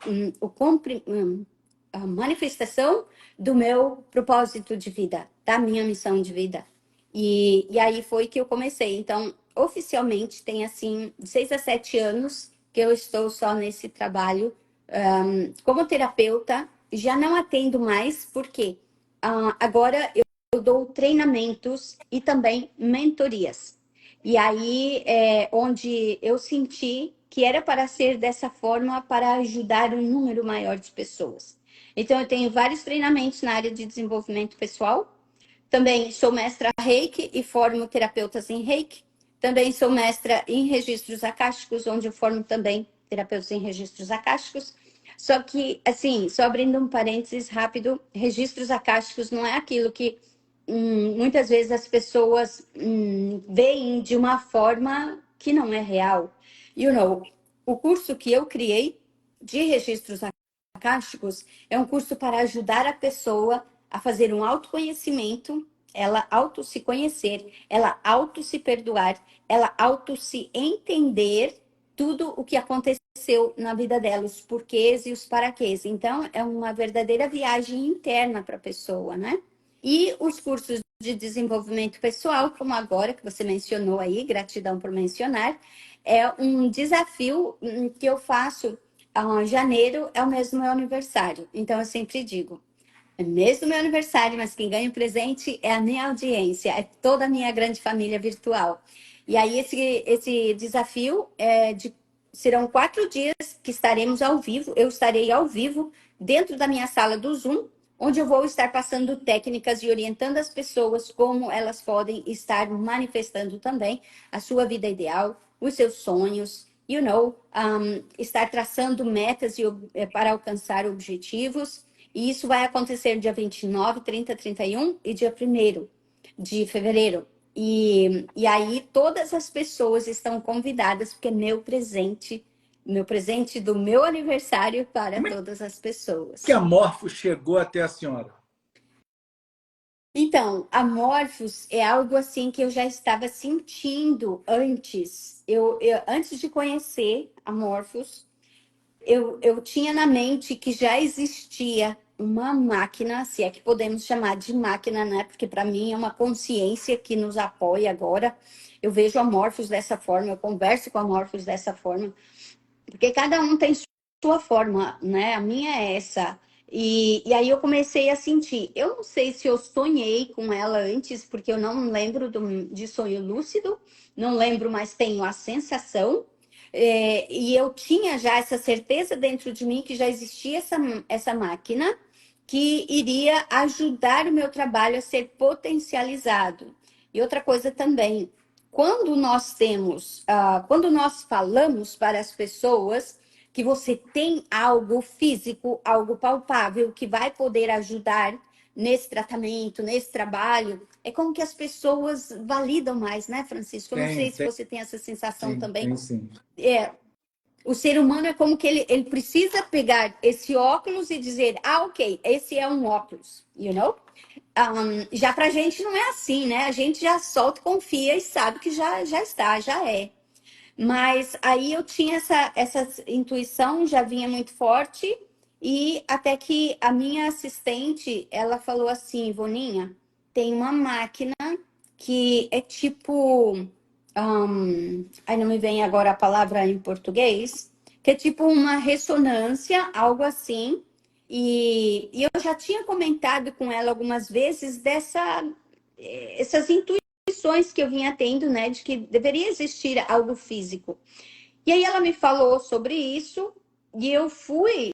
a manifestação do meu propósito de vida, da minha missão de vida. E aí foi que eu comecei. Então, oficialmente, tem assim 6 a 7 anos que eu estou só nesse trabalho. Como terapeuta, já não atendo mais, porque agora eu dou treinamentos e também mentorias. E aí é onde eu senti que era para ser dessa forma para ajudar um número maior de pessoas. Então, eu tenho vários treinamentos na área de desenvolvimento pessoal. Também sou mestra Reiki e formo terapeutas em Reiki. Também sou mestra em registros akáshicos, onde eu formo também terapeutas em registros akáshicos. Só que, assim, só abrindo um parênteses rápido, registros akáshicos não é aquilo que muitas vezes as pessoas veem de uma forma que não é real. O curso que eu criei de registros akáshicos é um curso para ajudar a pessoa a fazer um autoconhecimento, ela auto se conhecer, ela auto se perdoar, ela auto se entender tudo o que aconteceu na vida dela, os porquês e os paraquês. Então, é uma verdadeira viagem interna para a pessoa, né? E os cursos de desenvolvimento pessoal, como agora que você mencionou aí, gratidão por mencionar, é um desafio que eu faço. Janeiro é o mês do meu aniversário, então eu sempre digo: é mês do meu aniversário, mas quem ganha o presente é a minha audiência, é toda a minha grande família virtual. E aí esse desafio serão 4 dias que estaremos ao vivo, eu estarei ao vivo dentro da minha sala do Zoom, onde eu vou estar passando técnicas e orientando as pessoas como elas podem estar manifestando também a sua vida ideal, os seus sonhos, estar traçando metas para alcançar objetivos. E isso vai acontecer dia 29, 30, 31 e dia 1º de fevereiro. E aí todas as pessoas estão convidadas, porque é meu presente do meu aniversário para Como é todas as que a pessoas. Morfo chegou até a senhora? Então, a Morphos é algo assim que eu já estava sentindo antes. Antes de conhecer a Morphos, eu tinha na mente que já existia uma máquina, se é que podemos chamar de máquina, né? Porque para mim é uma consciência que nos apoia agora. Eu vejo a Morphos dessa forma, eu converso com a Morphos dessa forma, porque cada um tem sua forma, né? A minha é essa. E aí eu comecei a sentir. Eu não sei se eu sonhei com ela antes, porque eu não lembro de sonho lúcido, não lembro, mas tenho a sensação. E eu tinha já essa certeza dentro de mim que já existia essa máquina que iria ajudar o meu trabalho a ser potencializado. E outra coisa também, quando nós falamos para as pessoas que você tem algo físico, algo palpável que vai poder ajudar nesse tratamento, nesse trabalho, é como que as pessoas validam mais, né, Francisco? Eu não sei se você tem essa sensação também. Tem sim. É, o ser humano é como que ele precisa pegar esse óculos e dizer, ok, esse é um óculos, já pra gente não é assim, né? A gente já solta, confia e sabe que já está, já é. Mas aí eu tinha essa intuição, já vinha muito forte, e até que a minha assistente, ela falou assim: Ivoninha, tem uma máquina que é tipo. Aí não me vem agora a palavra em português, que é tipo uma ressonância, algo assim. E eu já tinha comentado com ela algumas vezes essas intuições que eu vinha tendo, né, de que deveria existir algo físico. E aí ela me falou sobre isso e eu fui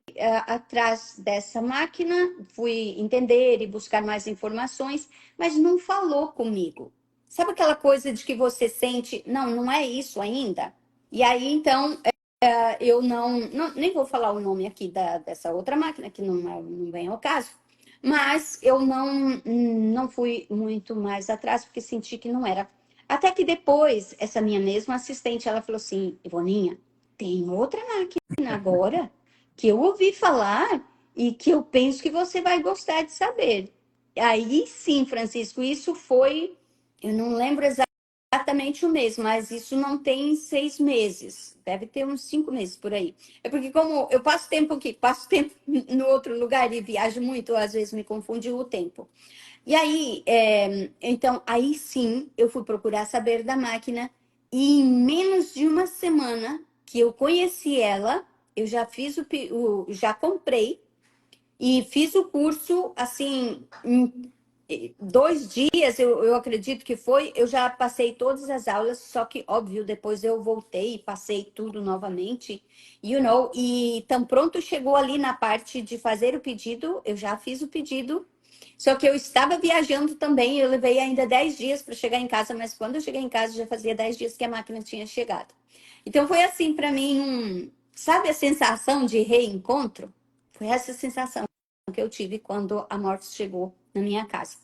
atrás dessa máquina, fui entender e buscar mais informações, mas não falou comigo. Sabe aquela coisa de que você sente, não, não é isso ainda? E aí, então, eu nem vou falar o nome aqui dessa outra máquina, que não vem ao caso, mas eu não fui muito mais atrás, porque senti que não era. Até que depois, essa minha mesma assistente, ela falou assim, Ivoninha, tem outra máquina agora que eu ouvi falar e que eu penso que você vai gostar de saber. Aí sim, Francisco, isso foi, eu não lembro exatamente o mês, mas isso não tem 6 meses, deve ter uns 5 meses por aí. É porque como eu passo tempo aqui, passo tempo no outro lugar e viajo muito, às vezes me confunde o tempo. E aí, então, aí sim, eu fui procurar saber da máquina e em menos de uma semana que eu conheci ela, eu já fiz já comprei e fiz o curso, assim, em 2 dias, eu acredito que foi, eu já passei todas as aulas, só que, óbvio, depois eu voltei e passei tudo novamente, e tão pronto chegou ali na parte de fazer o pedido, eu já fiz o pedido, só que eu estava viajando também, eu levei ainda 10 dias para chegar em casa, mas quando eu cheguei em casa já fazia 10 dias que a máquina tinha chegado. Então foi assim para mim, sabe a sensação de reencontro? Foi essa sensação que eu tive quando a Morphs chegou na minha casa.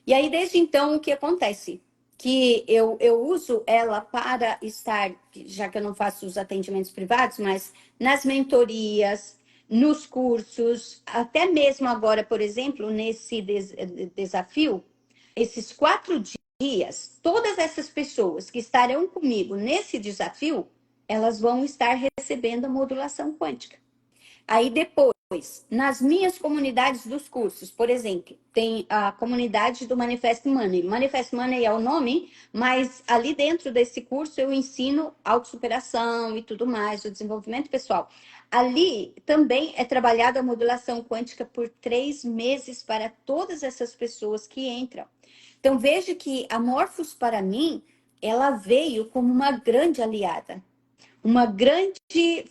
E aí, desde então, o que acontece? Que eu uso ela para estar, já que eu não faço os atendimentos privados, mas nas mentorias, nos cursos, até mesmo agora, por exemplo, nesse desafio, esses 4 dias, todas essas pessoas que estarão comigo nesse desafio, elas vão estar recebendo a modulação quântica. Aí depois, nas minhas comunidades dos cursos, por exemplo, tem a comunidade do Manifest Money. Manifest Money é o nome, mas ali dentro desse curso eu ensino autossuperação e tudo mais, o desenvolvimento pessoal. Ali também é trabalhada a modulação quântica por 3 meses para todas essas pessoas que entram. Então veja que a Morphos, para mim, ela veio como uma grande aliada, uma grande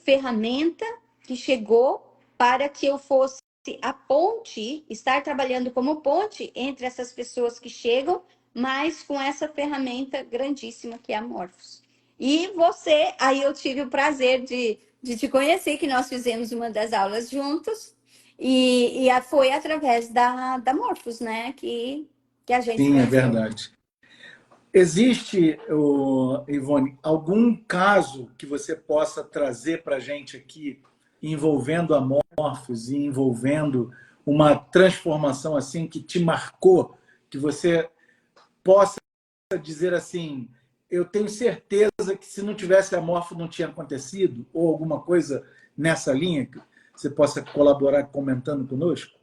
ferramenta que chegou para que eu fosse a ponte, estar trabalhando como ponte entre essas pessoas que chegam, mas com essa ferramenta grandíssima que é a Morphos. E você, aí eu tive o prazer de te conhecer, que nós fizemos uma das aulas juntos, e foi através da Morphos, né, que a gente se Sim, é conheceu. verdade. Existe, Ivone, algum caso que você possa trazer para a gente aqui envolvendo a Morphos e envolvendo uma transformação assim que te marcou, que você possa dizer assim, eu tenho certeza que se não tivesse a Morphos não tinha acontecido, ou alguma coisa nessa linha que você possa colaborar comentando conosco?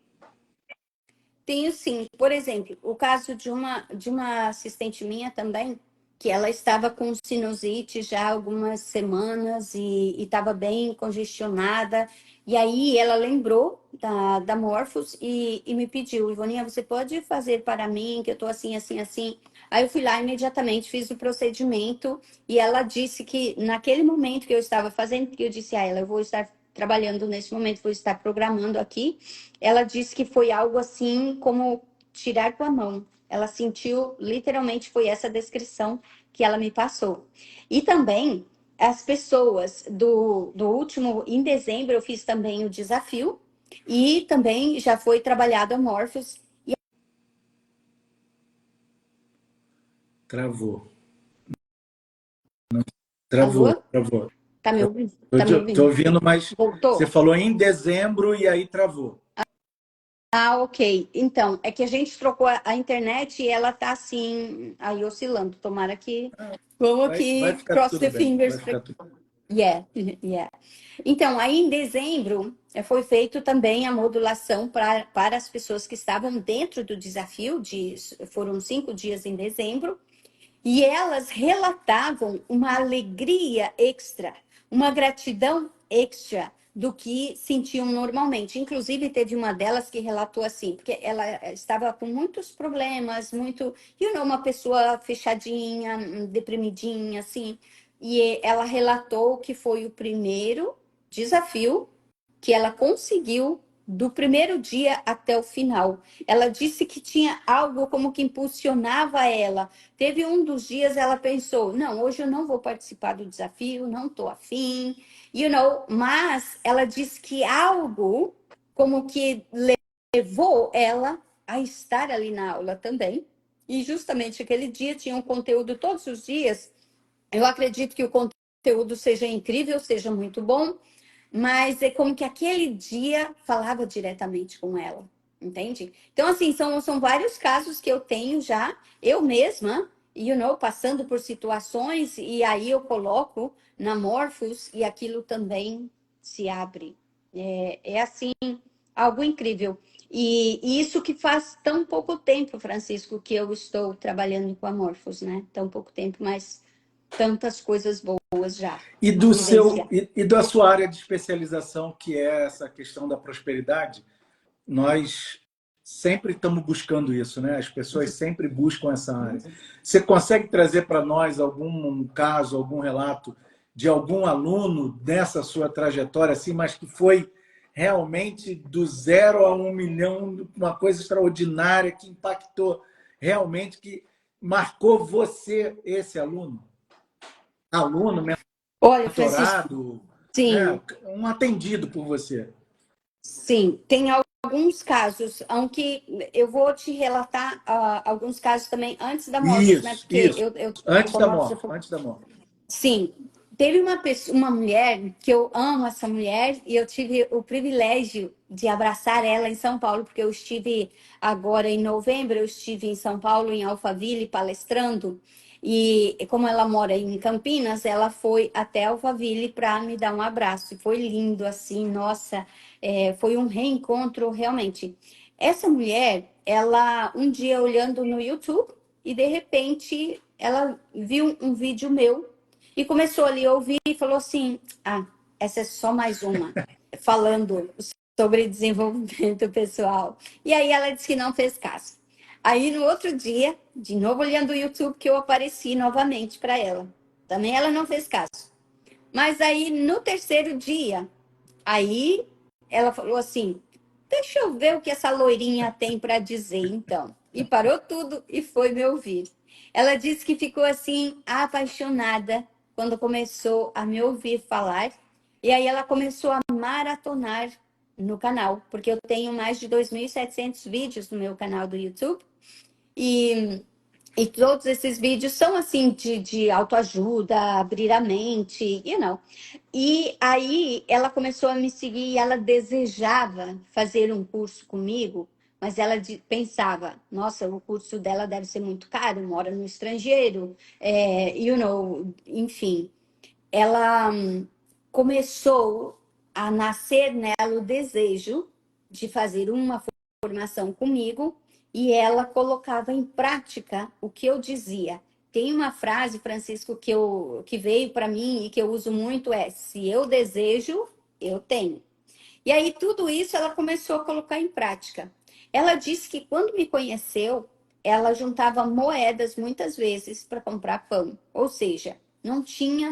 Tenho sim. Por exemplo, o caso de uma assistente minha também, que ela estava com sinusite já há algumas semanas e estava bem congestionada. E aí ela lembrou da Morphos e me pediu, Ivoninha, você pode fazer para mim, que eu estou assim, assim, assim. Aí eu fui lá imediatamente, fiz o procedimento e ela disse que naquele momento que eu estava fazendo, porque eu disse a ela, eu vou estar trabalhando nesse momento, vou estar programando aqui. Ela disse que foi algo assim como tirar com a mão. Ela sentiu, literalmente, foi essa descrição que ela me passou. E também as pessoas do último, em dezembro, eu fiz também o desafio e também já foi trabalhado a Morpheus. Travou. Alô? Travou, travou. Tá me ouvindo? Tá me Estou ouvindo? ouvindo, mas você Voltou? falou em dezembro e aí travou. Ah, ok. Então, é que a gente trocou a internet e ela tá assim, aí oscilando. Tomara que. Vamos Vai aqui, ficar cross tudo the bem. Vai fingers. ficar tudo bem. Yeah, yeah. Então, aí em dezembro, foi feito também a modulação para as pessoas que estavam dentro do desafio, foram 5 dias em dezembro, e elas relatavam uma alegria extra, uma gratidão extra do que sentiam normalmente. Inclusive, teve uma delas que relatou assim, porque ela estava com muitos problemas, uma pessoa fechadinha, deprimidinha, assim. E ela relatou que foi o primeiro desafio que ela conseguiu do primeiro dia até o final. Ela disse que tinha algo como que impulsionava ela. Teve um dos dias ela pensou, não, hoje eu não vou participar do desafio, não estou afim, mas ela disse que algo como que levou ela a estar ali na aula também. E justamente aquele dia tinha um conteúdo todos os dias. Eu acredito que o conteúdo seja incrível, seja muito bom, mas é como que aquele dia falava diretamente com ela, entende? Então, assim, são vários casos que eu tenho já, eu mesma, passando por situações, e aí eu coloco na Morphos e aquilo também se abre. É assim, algo incrível. E isso que faz tão pouco tempo, Francisco, que eu estou trabalhando com a Morphos, né? Tão pouco tempo, mas tantas coisas boas já E vivenciadas. da sua área de especialização, que é essa questão da prosperidade, nós sempre estamos buscando isso, né? As pessoas sempre buscam essa área. Você consegue trazer para nós algum caso, algum relato de algum aluno dessa sua trajetória, assim, mas que foi realmente do 0 a 1 milhão, uma coisa extraordinária que impactou realmente, que marcou você, esse aluno? Aluno, Olha, Francisco, mentorado, né? sim, Um atendido por você. sim, tem alguns casos, aunque eu vou te relatar alguns casos também antes da Morphos, né? Isso, Porque isso. Antes com a da Morphos eu morte, antes da morte. sim, teve uma mulher que eu amo essa mulher e eu tive o privilégio de abraçar ela em São Paulo, porque eu estive agora em novembro, eu estive em São Paulo, em Alphaville, palestrando. E como ela mora em Campinas, ela foi até Alphaville para me dar um abraço. E foi lindo, assim, nossa, foi um reencontro realmente. Essa mulher, ela um dia olhando no YouTube e de repente ela viu um vídeo meu e começou ali a ouvir e falou assim: ah, essa é só mais uma, falando sobre desenvolvimento pessoal. E aí ela disse que não fez caso. Aí no outro dia, de novo olhando o YouTube, que eu apareci novamente para ela. Também ela não fez caso. Mas aí no terceiro dia, aí ela falou assim: deixa eu ver o que essa loirinha tem para dizer, então. E parou tudo e foi me ouvir. Ela disse que ficou assim apaixonada quando começou a me ouvir falar. E aí ela começou a maratonar no canal, porque eu tenho mais de 2.700 vídeos no meu canal do YouTube. E todos esses vídeos são assim de autoajuda, abrir a mente, E aí ela começou a me seguir e ela desejava fazer um curso comigo, mas ela pensava, nossa, o curso dela deve ser muito caro, mora no estrangeiro, enfim. Ela começou a nascer nela o desejo de fazer uma formação comigo e ela colocava em prática o que eu dizia. Tem uma frase, Francisco, que veio para mim e que eu uso muito, se eu desejo, eu tenho. E aí tudo isso ela começou a colocar em prática. Ela disse que quando me conheceu, ela juntava moedas muitas vezes para comprar pão. Ou seja, não tinha,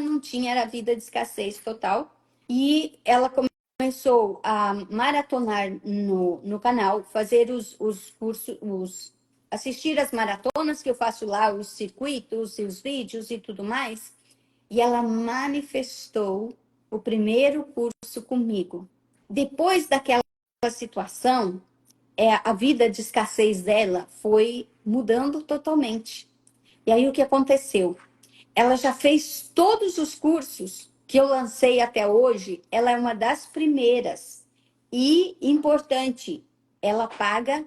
era vida de escassez total. E ela começou a maratonar no canal, fazer os cursos, assistir as maratonas que eu faço lá, os circuitos, os vídeos e tudo mais. E ela manifestou o primeiro curso comigo. Depois daquela situação, a vida de escassez dela foi mudando totalmente. E aí o que aconteceu? Ela já fez todos os cursos que eu lancei até hoje, ela é uma das primeiras. E, importante, ela paga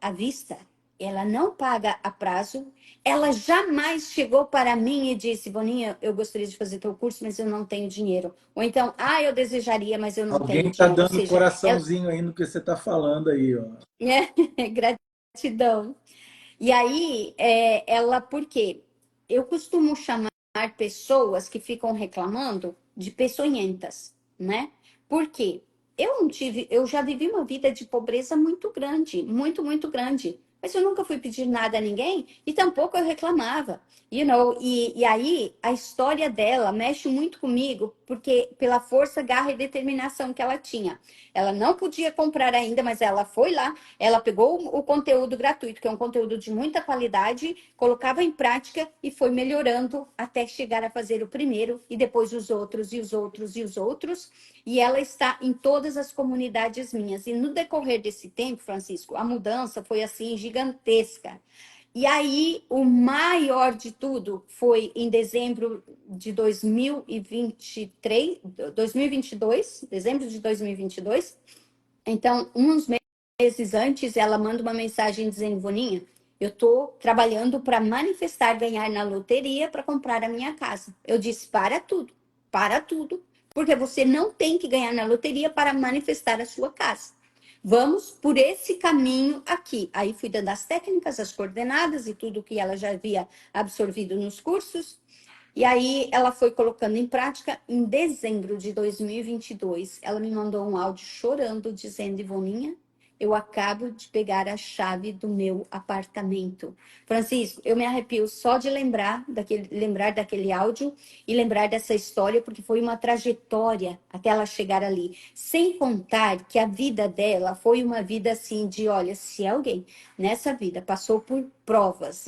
à vista, ela não paga a prazo. Ela jamais chegou para mim e disse: Boninha, eu gostaria de fazer teu curso, mas eu não tenho dinheiro. Ou então, eu desejaria, mas eu não Alguém tenho está dinheiro. Ou dando seja, ela... coraçãozinho aí no que você está falando aí, ó. Gratidão. E aí, ela, por quê? Eu costumo chamar pessoas que ficam reclamando de peçonhentas, né? Por quê? Eu já vivi uma vida de pobreza muito grande, muito, muito grande. Mas eu nunca fui pedir nada a ninguém e tampouco eu reclamava, E aí a história dela mexe muito comigo, porque pela força, garra e determinação que ela tinha. Ela não podia comprar ainda, mas ela foi lá, ela pegou o conteúdo gratuito, que é um conteúdo de muita qualidade, colocava em prática e foi melhorando até chegar a fazer o primeiro e depois os outros e os outros e os outros. E ela está em todas as comunidades minhas. E no decorrer desse tempo, Francisco, a mudança foi assim gigantesca. E aí, o maior de tudo foi em dezembro de 2023, 2022, dezembro de 2022. Então, uns meses antes, ela manda uma mensagem dizendo: Voninha, eu estou trabalhando para manifestar ganhar na loteria para comprar a minha casa. Eu disse: para tudo, porque você não tem que ganhar na loteria para manifestar a sua casa. Vamos por esse caminho aqui. Aí fui dando as técnicas, as coordenadas e tudo que ela já havia absorvido nos cursos. E aí ela foi colocando em prática. Em dezembro de 2022, ela me mandou um áudio chorando, dizendo: Ivoninha, eu acabo de pegar a chave do meu apartamento. Francisco, eu me arrepio só de lembrar daquele áudio e lembrar dessa história, porque foi uma trajetória até ela chegar ali. Sem contar que a vida dela foi uma vida assim de, olha, se alguém nessa vida passou por provas,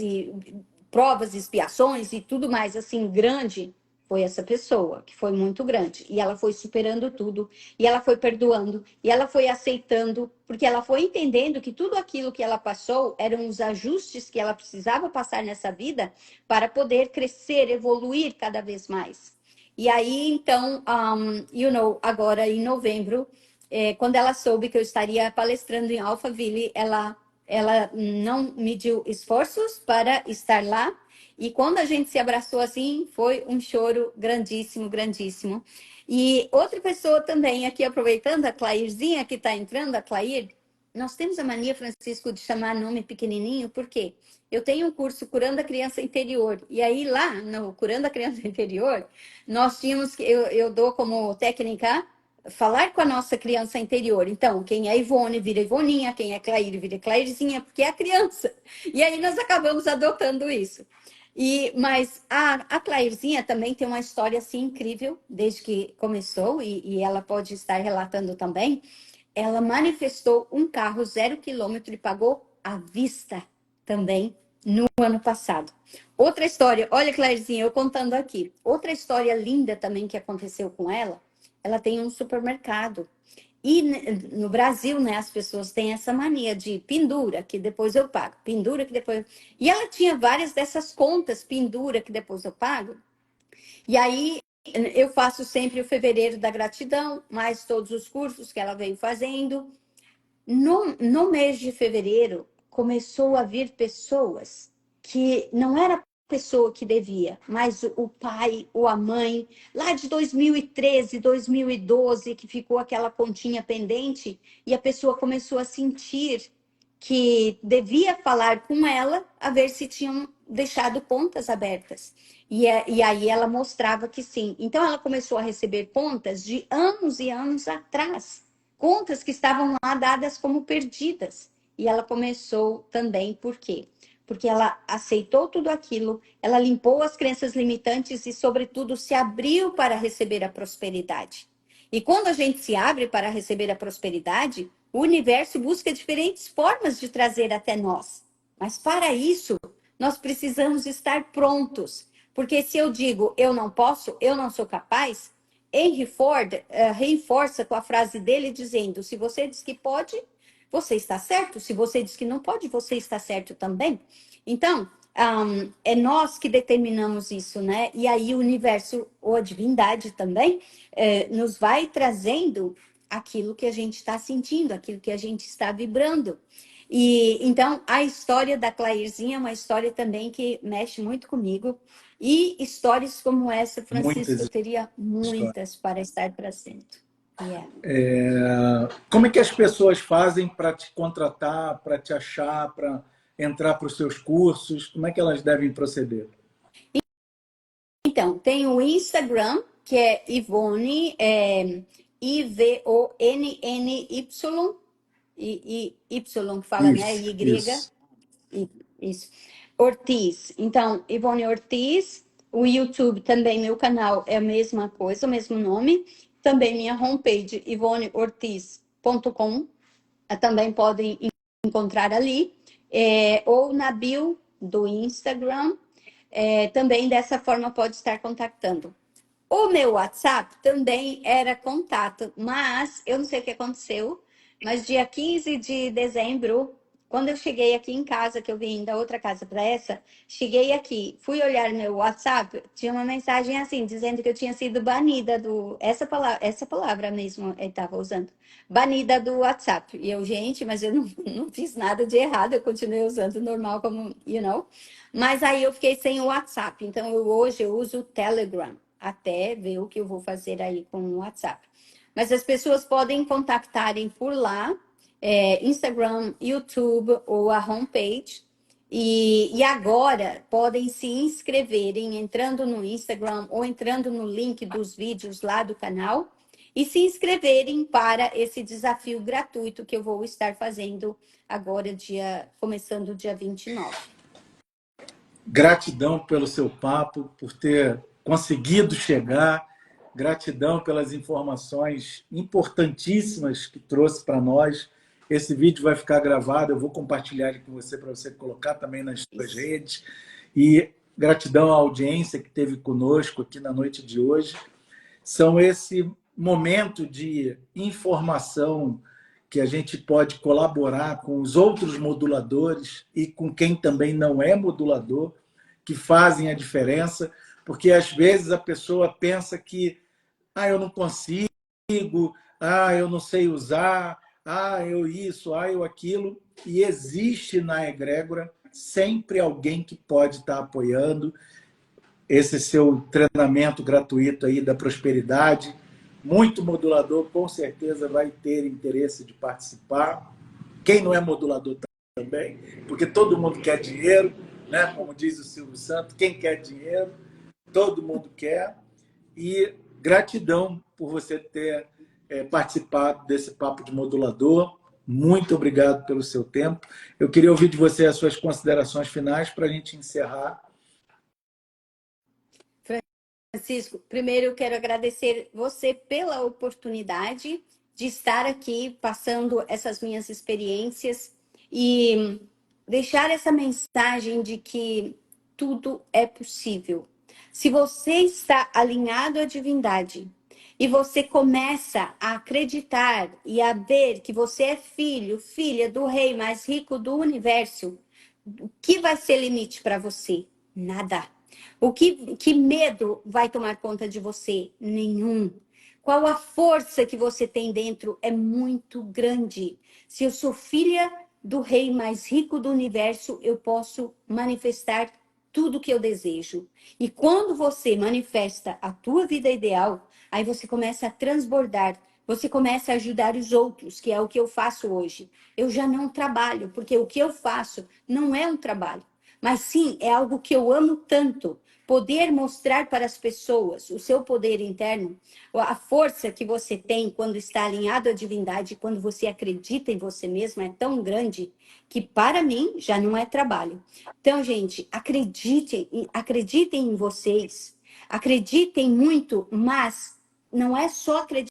expiações e tudo mais assim grande, foi essa pessoa, que foi muito grande. E ela foi superando tudo, e ela foi perdoando, e ela foi aceitando, porque ela foi entendendo que tudo aquilo que ela passou eram os ajustes que ela precisava passar nessa vida para poder crescer, evoluir cada vez mais. E aí, então, agora em novembro, quando ela soube que eu estaria palestrando em Alphaville, ela não mediu esforços para estar lá. E quando a gente se abraçou assim, foi um choro grandíssimo, grandíssimo. E outra pessoa também, aqui aproveitando, a Clairzinha que está entrando, a Clair, nós temos a mania, Francisco, de chamar nome pequenininho, por quê? Eu tenho um curso Curando a Criança Interior. E aí lá, no Curando a Criança Interior, nós tínhamos, eu dou como técnica falar com a nossa criança interior. Então, quem é Ivone vira Ivoninha, quem é Clair vira Clairzinha, porque é a criança. E aí nós acabamos adotando isso. Mas a Clairzinha também tem uma história assim incrível, desde que começou, e ela pode estar relatando também. Ela manifestou um carro 0 quilômetro e pagou à vista também no ano passado. Outra história, olha, Clairzinha, eu contando aqui. Outra história linda também que aconteceu com ela. Ela tem um supermercado. E no Brasil, né, as pessoas têm essa mania de pendura, que depois eu pago, pendura que depois. E ela tinha várias dessas contas, pendura que depois eu pago. E aí eu faço sempre o fevereiro da gratidão, mais todos os cursos que ela veio fazendo. No mês de fevereiro, começou a vir pessoas que não era a pessoa que devia, mas o pai ou a mãe, lá de 2013, 2012, que ficou aquela continha pendente, e a pessoa começou a sentir que devia falar com ela, a ver se tinham deixado contas abertas. E aí ela mostrava que sim. Então ela começou a receber contas de anos e anos atrás, contas que estavam lá dadas como perdidas. E ela começou também, por quê? Porque ela aceitou tudo aquilo, ela limpou as crenças limitantes e, sobretudo, se abriu para receber a prosperidade. E quando a gente se abre para receber a prosperidade, o universo busca diferentes formas de trazer até nós. Mas para isso, nós precisamos estar prontos. Porque se eu digo eu não posso, eu não sou capaz, Henry Ford reforça com a frase dele dizendo: se você diz que pode, você está certo. Se você diz que não pode, você está certo também. Então, é nós que determinamos isso, né? E aí o universo, ou a divindade também, nos vai trazendo aquilo que a gente está sentindo, aquilo que a gente está vibrando. E então a história da Clairzinha é uma história também que mexe muito comigo. E histórias como essa, Francisco, Muitas eu teria histórias. muitas para estar trazendo. Yeah. Como é que as pessoas fazem para te contratar, para te achar, para entrar para os seus cursos? Como é que elas devem proceder? Então, tem o Instagram, que é Ivone, Ivonny, Y que fala, né? Y, Isso. isso. Ortiz. Então, Ivone Ortiz. O YouTube também, meu canal é a mesma coisa, o mesmo nome. Também minha homepage, ivoneortiz.com, também podem encontrar ali. Ou na bio do Instagram. Também dessa forma pode estar contactando. O meu WhatsApp também era contato, mas eu não sei o que aconteceu, mas dia 15 de dezembro, quando eu cheguei aqui em casa, que eu vim da outra casa para essa, cheguei aqui, fui olhar meu WhatsApp, tinha uma mensagem assim, dizendo que eu tinha sido banida do... Essa palavra mesmo eu estava usando. Banida do WhatsApp. E eu, gente, mas eu não fiz nada de errado, eu continuei usando normal como, you know. Mas aí eu fiquei sem o WhatsApp, então hoje eu uso o Telegram até ver o que eu vou fazer aí com o WhatsApp. Mas as pessoas podem contactarem por lá, Instagram, YouTube ou a homepage. E agora podem se inscreverem entrando no Instagram ou entrando no link dos vídeos lá do canal e se inscreverem para esse desafio gratuito que eu vou estar fazendo agora, começando dia 29. Gratidão pelo seu papo, por ter conseguido chegar. Gratidão pelas informações importantíssimas que trouxe para nós. Esse vídeo vai ficar gravado, eu vou compartilhar ele com você para você colocar também nas suas redes. E gratidão à audiência que esteve conosco aqui na noite de hoje. São esse momento de informação que a gente pode colaborar com os outros moduladores e com quem também não é modulador, que fazem a diferença, porque às vezes a pessoa pensa que eu não consigo, eu não sei usar, eu isso, eu aquilo, e existe na egrégora sempre alguém que pode estar apoiando esse seu treinamento gratuito aí da prosperidade. Muito modulador, com certeza, vai ter interesse de participar. Quem não é modulador também, porque todo mundo quer dinheiro, né? Como diz o Silvio Santos, quem quer dinheiro, todo mundo quer. E gratidão por você ter participado desse papo de modulador. Muito obrigado pelo seu tempo. Eu queria ouvir de você as suas considerações finais para a gente encerrar. Francisco, primeiro eu quero agradecer você pela oportunidade de estar aqui passando essas minhas experiências e deixar essa mensagem de que tudo é possível. Se você está alinhado à divindade e você começa a acreditar e a ver que você é filho, filha do rei mais rico do universo, o que vai ser limite para você? Nada. Que medo vai tomar conta de você? Nenhum. Qual a força que você tem dentro? É muito grande. Se eu sou filha do rei mais rico do universo, eu posso manifestar tudo que eu desejo. E quando você manifesta a tua vida ideal, aí você começa a transbordar, você começa a ajudar os outros, que é o que eu faço hoje. Eu já não trabalho, porque o que eu faço não é um trabalho, mas sim é algo que eu amo tanto. Poder mostrar para as pessoas o seu poder interno, a força que você tem quando está alinhado à divindade, quando você acredita em você mesmo, é tão grande que para mim já não é trabalho. Então, gente, acreditem em vocês, acreditem muito, mas não é só acreditar,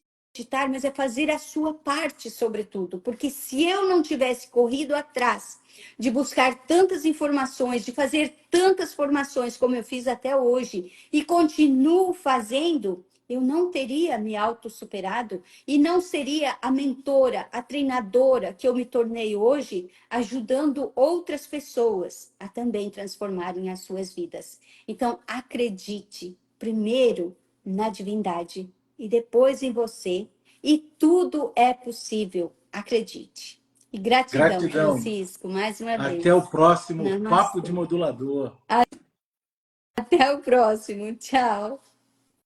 mas é fazer a sua parte, sobretudo. Porque se eu não tivesse corrido atrás de buscar tantas informações, de fazer tantas formações como eu fiz até hoje e continuo fazendo, eu não teria me autossuperado e não seria a mentora, a treinadora que eu me tornei hoje, ajudando outras pessoas a também transformarem as suas vidas. Então, acredite primeiro na divindade e depois em você, e tudo é possível. Acredite. E gratidão, Gratidão. Francisco, mais uma Até o vez. próximo Papo de Namastê. Modulador. Até o próximo. Tchau.